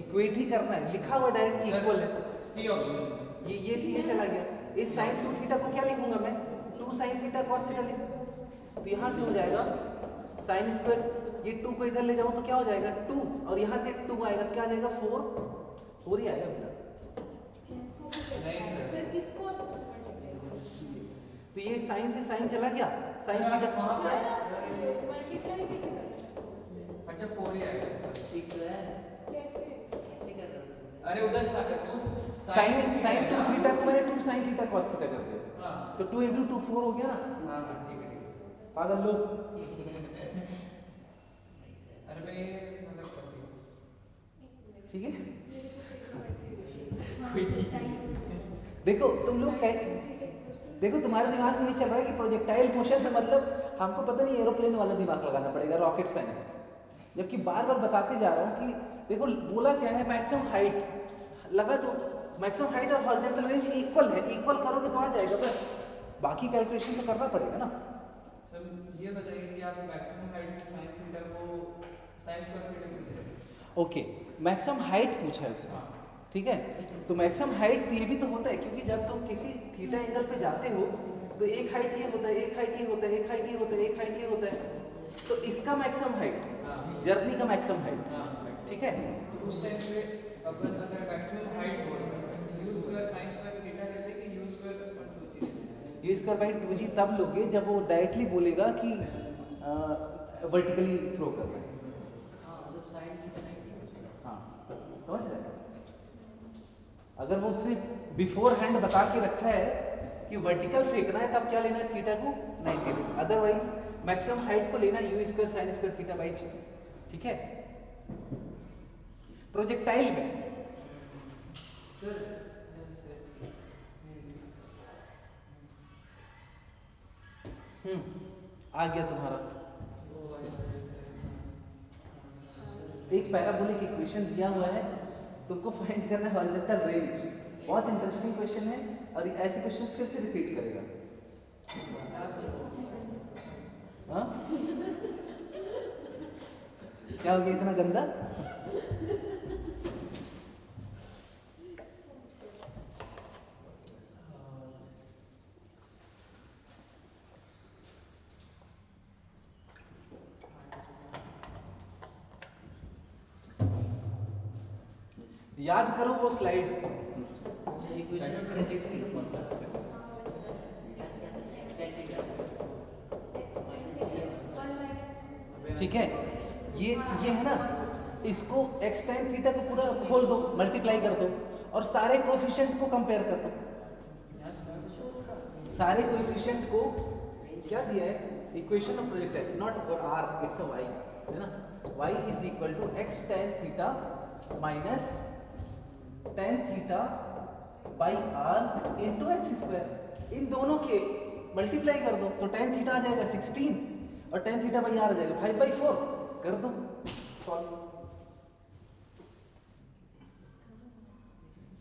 Speaker 1: इक्वेट ही करना है, लिखा हुआ डायरेक्ट इक्वल है।
Speaker 3: सी ऑप्शन
Speaker 1: ये सी चला गया। इस साइन 2 थीटा को क्या लिखूंगा मैं? 2 साइन थीटा cos थीटा लिख। तो यहाँ से हो जाएगा साइन स्क्वायर, ये 2 को इधर ले जाऊं तो क्या हो जाएगा? 2, और यहाँ से 2 आएगा, क्या आ जाएगा? 4 ही आएगा बेटा।
Speaker 3: नहीं सर।
Speaker 2: सर किसको आप मल्टीप्लाई?
Speaker 1: तो ये साइन से साइन चला गया, साइन थीटा।
Speaker 2: सर आप मल्टीप्लाई कैसे करना?
Speaker 3: अच्छा 4 ही आएगा सर।
Speaker 4: ठीक तो है
Speaker 2: कैसे?
Speaker 4: कैसे कर रहे हो?
Speaker 3: अरे उधर तू
Speaker 1: साइन 2 थीटा को मैंने 2 साइन थीटा cos थीटा कर दिया,
Speaker 3: हाँ
Speaker 1: तो 2 into 2 4 हो गया ना।
Speaker 3: हाँ ठीक है।
Speaker 1: पागल लोग।
Speaker 3: अरे मैं मतलब करती हूँ।
Speaker 1: ठीक है,
Speaker 3: कोई ठीक नहीं।
Speaker 1: देखो तुम लोग देखो तुम्हारे दिमाग में ये चल रहा है कि प्रोजेक्टाइल मोशन में मतलब हमको पता नहीं एरोप्लेन वाला दिमाग लगाना पड़ेगा, रॉकेट साइंस। जबकि बार बार बताते जा रहा हूँ कि देखो बोला क्या है, मैक्सिमम हाइट लगा दो, मैक्सिमम हाइट और हॉरिजॉन्टल रेंज इक्वल है, इक्वल करोगे तो आ जाएगा बस, बाकी कैलकुलेशन तो करना पड़ेगा ना।
Speaker 3: सर ये बताइए कि आप मैक्सिमम हाइट sin थीटा को sin स्क्वायर थीटा क्यों दे रहे हैं?
Speaker 1: ओके, मैक्सिमम हाइट पूछा है उसने, ठीक है। तो मैक्सिमम हाइट तो ये भी तो होता है, क्योंकि जब तुम किसी थीटा एंगल पे जाते हो तो एक हाइट ये होता है, एक हाइट ये होता है, एक हाइट ये होता है, एक हाइट ये होता है। तो इसका मैक्सिमम हाइट, जर्नी का मैक्सिमम हाइट, ठीक है।
Speaker 3: तो उस टाइम पे अगर मैक्सिमम हाइट बोल रहे हैं u square sin square theta कहते हैं कि u square 1 2 3
Speaker 1: you square by 2g तब लोगे जब वो डायरेक्टली बोलेगा कि वर्टिकली थ्रो करना है।
Speaker 4: हाँ मतलब साइन थीटा 90
Speaker 1: हाँ समझ रहे हैं? अगर वो सिर्फ बिफोर हैंड बता के रखा है कि वर्टिकल फेंकना है तब क्या लेना है, थीटा को 90 डिग्री। अदरवाइज मैक्सिमम हाइट को लेना u square sine square theta by g. ठीक है। प्रोजेक्टाइल में
Speaker 3: सर
Speaker 1: आ गया तुम्हारा एक पैराबोलिक इक्वेशन दिया हुआ है, तुमको फाइंड करना है हॉरिजॉन्टल रेंज। बहुत इंटरेस्टिंग क्वेश्चन है और ऐसे क्वेश्चन फिर से रिपीट करेगा। हाँ क्या हो गया इतना गंदा? याद करो वो स्लाइड।
Speaker 4: इक्वेशन ऑफ ट्रैजेक्टरी का फॉर्मूला
Speaker 1: ठीक है, ये है ना, इसको x tan थीटा को पूरा खोल दो, मल्टीप्लाई कर दो और सारे कोएफिशिएंट को कंपेयर कर दो। सारे कोएफिशिएंट को क्या दिया है, equation of projectile not for r, it's a y, है ना। y is equal to x tan theta minus tan theta by r into x square. इन दोनों के मल्टीप्लाई कर दो तो tan थीटा आ जाएगा 16 और tan थीटा बाई r आ जाएगा 5/4। कर दो सॉल्व।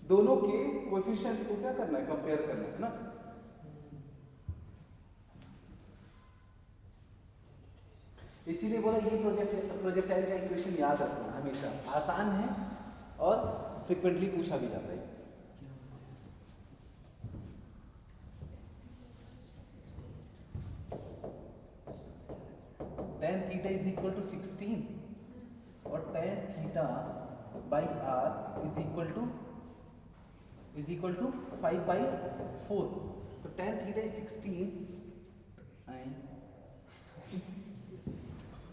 Speaker 1: दोनों के कोएफिशिएंट को क्या करना है, कंपेयर करना है ना। इसीलिए बोला ये प्रोजेक्टाइल का इक्वेशन याद रखना हमेशा, आसान है और फ्रिक्वेंटली पूछा भी जाता है। tan theta is equal to 16 और tan theta by r is equal to 5/4। तो tan theta is 16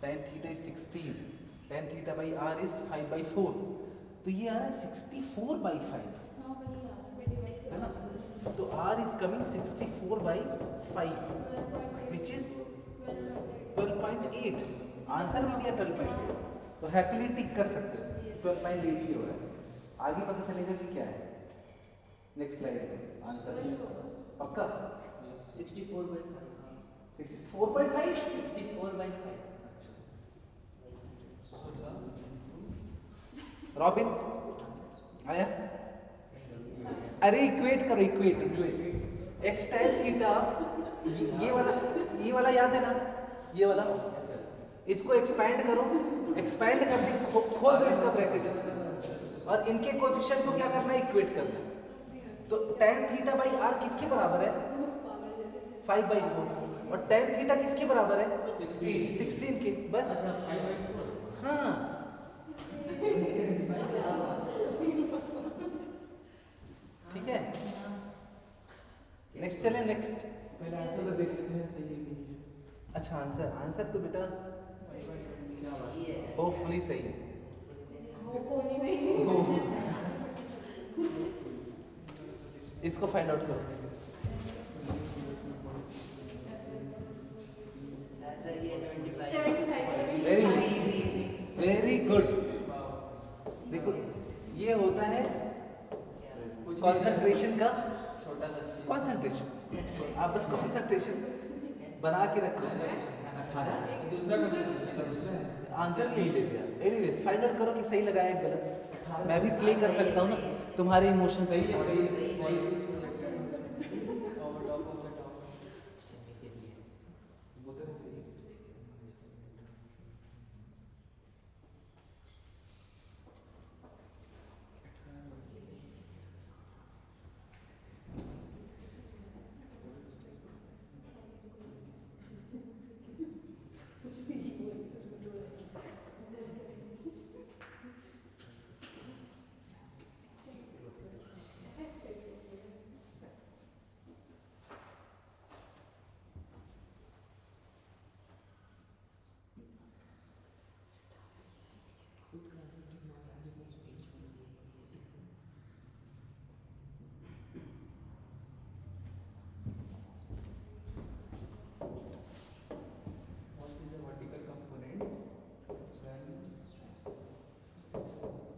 Speaker 1: tan theta is 16, tan theta by r is 5/4, तो ये आ रहा है 64/5, है ना। तो r is coming 64/5 which is 12.8। Answer भी दिया 12.8, तो हैप्पीली टिक कर सकते हो। 12.8 ही हो रहा है। आगे पता चलेगा कि क्या है नेक्स्ट स्लाइड में आंसर। पक्का
Speaker 4: 64/5
Speaker 1: 64.5।
Speaker 4: 64/5
Speaker 1: रॉबिन आया? अरे इक्वेट करो, इक्वेट x tan थीटा, ये वाला याद है ना, ये वाला, इसको एक्सपैंड करो, एक्सपैंड करके खोल दो इसका ब्रैकेट और इनके कोएफिशिएंट को क्या करना है, इक्वेट करना है। तो tan थीटा बाई r किसके बराबर है, 5/4 और tan थीटा किसके बराबर है, 16 के। बस हाँ ठीक है। नेक्स्ट चलें, नेक्स्ट।
Speaker 5: पहले आंसर तो देख लेते हैं सही है कि नहीं।
Speaker 1: अच्छा आंसर तो बेटा
Speaker 4: ये है
Speaker 1: होपफुली सही है। इसको फाइंड आउट करो।
Speaker 4: सर ये 75
Speaker 1: very good,
Speaker 4: easy
Speaker 1: very good. देखो ये होता है कंसंट्रेशन का,
Speaker 3: छोटा सा चीज।
Speaker 1: कंसंट्रेशन। आप बस कंसंट्रेशन बना के रखो।
Speaker 3: दूसरा क्वेश्चन
Speaker 1: आंसर भी यही दे दिया। एनीवेज फाइंड आउट करो कि सही लगाया है गलत। मैं भी प्ले कर सकता हूँ ना तुम्हारे इमोशन से।
Speaker 5: वो तो नहीं सही है।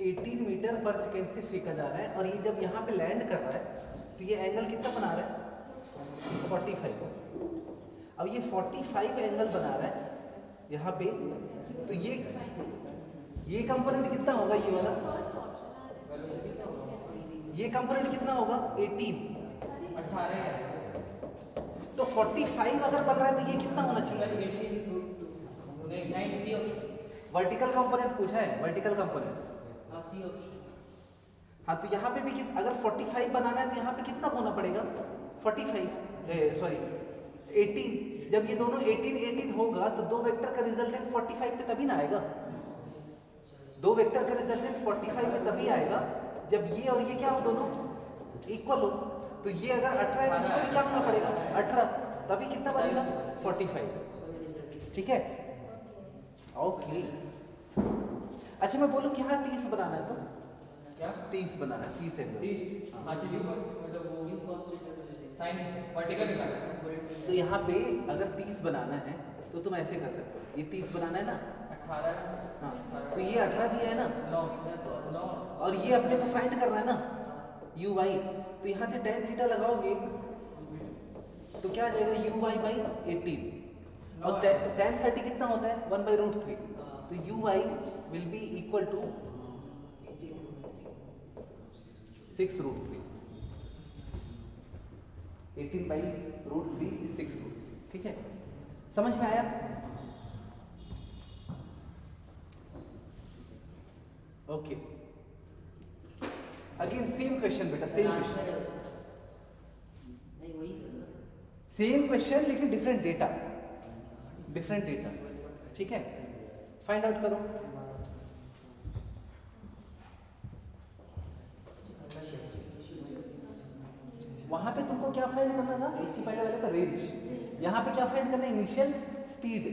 Speaker 1: 18 मीटर पर सेकेंड से फेंका जा रहा है और ये जब यहाँ पे लैंड कर रहा है तो ये एंगल कितना बना रहा है 45। अब ये 45 एंगल बना रहा है यहाँ पे, तो ये कंपोनेंट कितना होगा ये वाला, ये कंपोनेंट कितना होगा 18।
Speaker 3: 18
Speaker 1: तो 45 अगर बन रहा है तो ये कितना होना चाहिए, वर्टिकल कंपोनेंट पूछा है, वर्टिकल कंपोनेंट। हाँ तो यहाँ पे भी अगर 45 बनाना है तो यहाँ पे कितना होना पड़ेगा 18। जब ये दोनों 18 होगा तो दो वेक्टर का रिजल्टेंट 45 पे तभी ना आएगा, दो वेक्टर का रिजल्टेंट 45 पे तभी आएगा जब ये और ये क्या हो दोनों इक्वल हो। तो ये अगर 18 है तो इसको भी क्या होना पड़ेगा 18, तभी कितना बनेगा 45। ठीक है ओके। अच्छा मैं बोलूँ कि हाँ 30 बनाना है तो
Speaker 3: क्या
Speaker 1: 30 बनाना है, 30 एंगल।
Speaker 3: 30 हाँ तो मतलब वो साइन वर्टिकल निकालना है।
Speaker 1: तो यहाँ पे अगर 30 बनाना है तो तुम ऐसे कर सकते हो, ये 30 बनाना है ना
Speaker 3: 18
Speaker 1: हाँ तो ये 18 दिया है ना
Speaker 3: 9
Speaker 1: और ये अपने को फाइंड करना है ना यू वाई, तो यहाँ से tan थीटा लगाओगे तो क्या आ जाएगा यू वाई बाई 18 और tan 30 कितना होता है 1/√3, तो u y will be equal to 6√3। 18/√3 is 6√3। ठीक है समझ में आया। ओके अगेन सेम क्वेश्चन बेटा, सेम क्वेश्चन,
Speaker 4: नहीं वही करना।
Speaker 1: सेम क्वेश्चन लेकिन डिफरेंट डेटा, डिफरेंट डेटा। ठीक है फाइंड आउट करो। वहां पे तुमको क्या फाइंड करना था, इसकी पहले वाले का रेंज, यहाँ पे क्या फाइंड करना है इनिशियल स्पीड।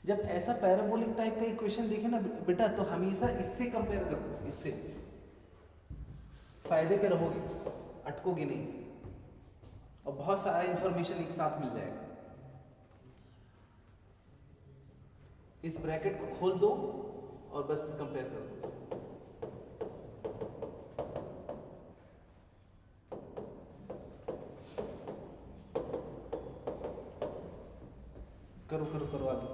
Speaker 1: जब ऐसा पैराबोलिक टाइप का इक्वेशन देखे ना बेटा तो हमेशा इससे कंपेयर करो, इससे फायदे पे रहोगे, अटकोगे नहीं और बहुत सारा इंफॉर्मेशन एक साथ मिल जाएगा। इस ब्रैकेट को खोल दो और बस कंपेयर कर दो। करो करो करो आगे।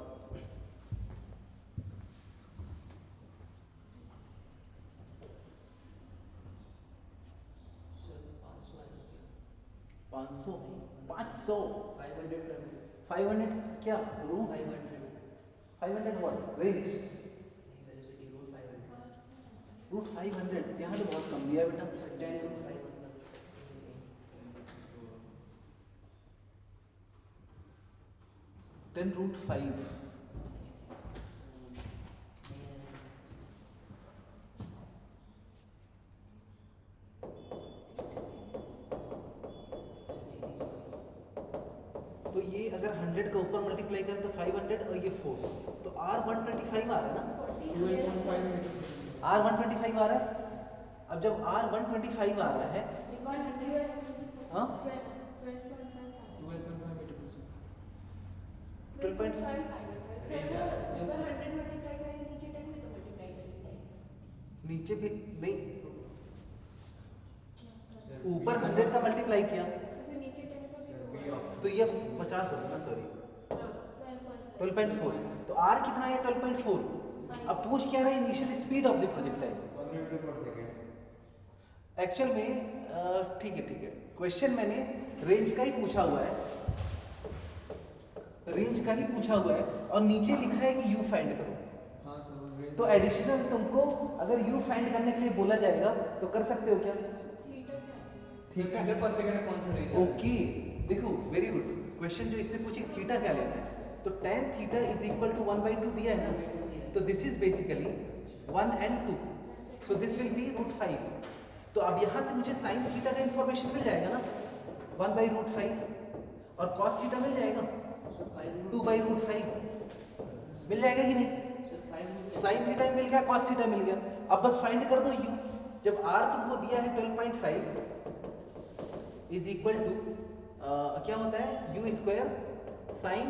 Speaker 1: पाँच सौ 500 क्या रूट 500 व्हाट रेंज रूट 500 यहाँ तो बहुत कम दिया बेटा। 10√5 तो ये अगर 100 का ऊपर मल्टीप्लाई करें तो 500 और ये 4 तो R125 आ रहा है ना, R125 आ रहा है। अब जब R125 आ रहा है हाँ 12.5 नीचे भी नहीं, ऊपर 100 का मल्टीप्लाई किया तो ये 50 होगा ना, सॉरी 12.4 तो R कितना है 12.4। अब पूछ क्या रहा है initial speed of the projectile actual में ठीक है क्वेश्चन मैंने रेंज का ही पूछा हुआ है, रेंज का ही पूछा हुआ है और नीचे लिखा है कि यू फाइंड करो। तो एडिशनल तुमको अगर यू फाइंड करने के लिए बोला जाएगा तो कर सकते हो क्या थीटा
Speaker 3: पर सेकंड कौन सा रेंज
Speaker 1: ओके देखो वेरी गुड क्वेश्चन जो इसने पूछी थीटा क्या लेना है तो tan theta is equal to 1/2 दिया है ना, तो this is basically 1 and 2 so this will be √5। तो अब यहाँ से मुझे sin थीटा का इंफॉर्मेशन मिल जाएगा ना 1/√5 और cos थीटा मिल जाएगा 2/√5 मिल जाएगा कि नहीं। sin थीटा मिल गया cos थीटा मिल गया, अब बस फाइंड कर दो u जब r तुमको दिया है 12.5 इज इक्वल टू क्या होता है u square sine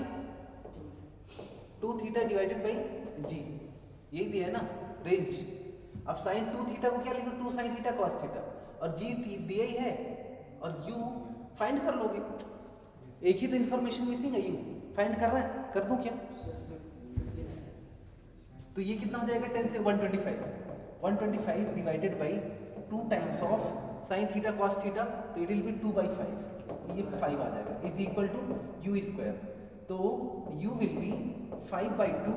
Speaker 1: 2 theta divided by g, यही दिया है ना रेंज। अब साइन 2 थीटा को क्या लिखो 2 साइन थीटा कॉस थीटा, और g दिया ही है और u फाइंड कर लोगे। एक ही तो इन्फॉर्मेशन मिसिंग है, u फाइंड कर रहा है, कर दूं क्या? तो ये कितना हो जाएगा 10 से 125 divided by 2 times of sine theta cos theta, तो इट विल बी 2/5, ये 5 आ जाएगा is equal to u square. तो u will be 5/2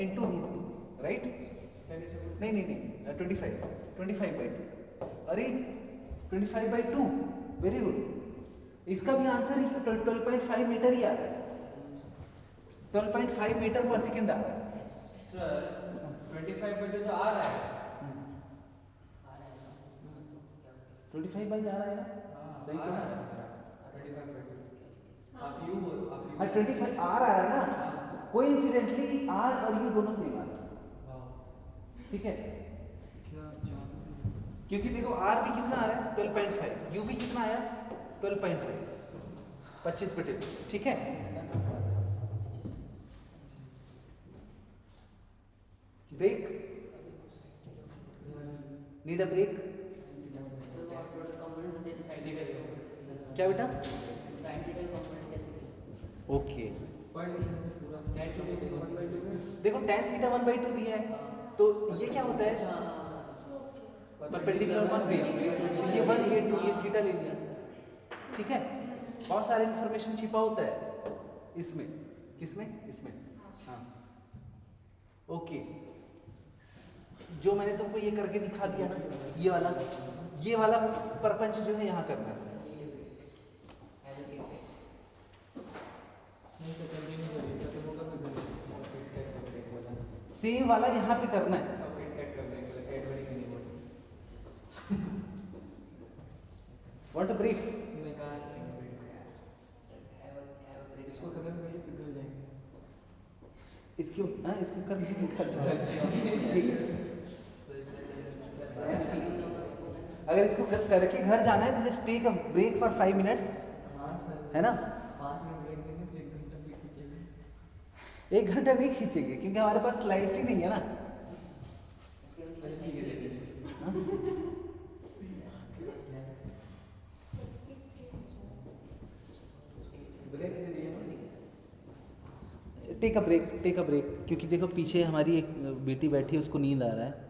Speaker 1: into √2, right? नहीं 25/2, अरे 25/2, वेरी गुड। इसका भी आंसर ही 12.5 मीटर ही आ रहा है, 12.5 मीटर पर सेकेंड आ रहा है।
Speaker 3: सर 25/2 तो आ रहा है।
Speaker 1: 25 बाई आ रहा है ना? सही तो है।
Speaker 3: 25/2 आप यू बोलो, आप यू।
Speaker 1: हाँ 25 आर आ रहा है ना, कोई इंसिडेंटली आर और यू दोनों सेम आ रहा है, ठीक है? क्योंकि देखो आर भी कितना आ रहा है 12.5, यू भी कितना आया 12.5, 25/2, ठीक है? Break, need a break. क्या बेटा? ओके देखो tan थीटा 1/2 दिया है, तो ये क्या होता है परपेंडिकुलर वन बेस, ये 1 ये 2 ये थीटा ले लिया, ठीक है? बहुत सारे इंफॉर्मेशन छिपा होता है इसमें, किसमें? इसमें, हाँ ओके। जो मैंने तुमको ये करके दिखा दिया ना, ये वाला परपंच जो है यहाँ करना है। सेम वाला यहाँ पे करना है। Want a break?
Speaker 5: इसको खत्म करिए फिर कर जाएंगे।
Speaker 1: इसको करके निकल जाए। अगर इसको करके घर जाना है तो just take a break for 5 minutes,
Speaker 5: हाँ सर,
Speaker 1: है ना?
Speaker 5: 5 मिनट ब्रेक देंगे फिर 1 घंटा फिर खींचेंगे।
Speaker 1: 1 घंटा नहीं खींचेंगे क्योंकि हमारे पास स्लाइड्स ही नहीं है ना। हाँ?
Speaker 5: ब्रेक दे दिए ना।
Speaker 1: टेक अ ब्रेक क्योंकि देखो पीछे हमारी एक बेटी बैठी है, उसको नींद आ रहा है।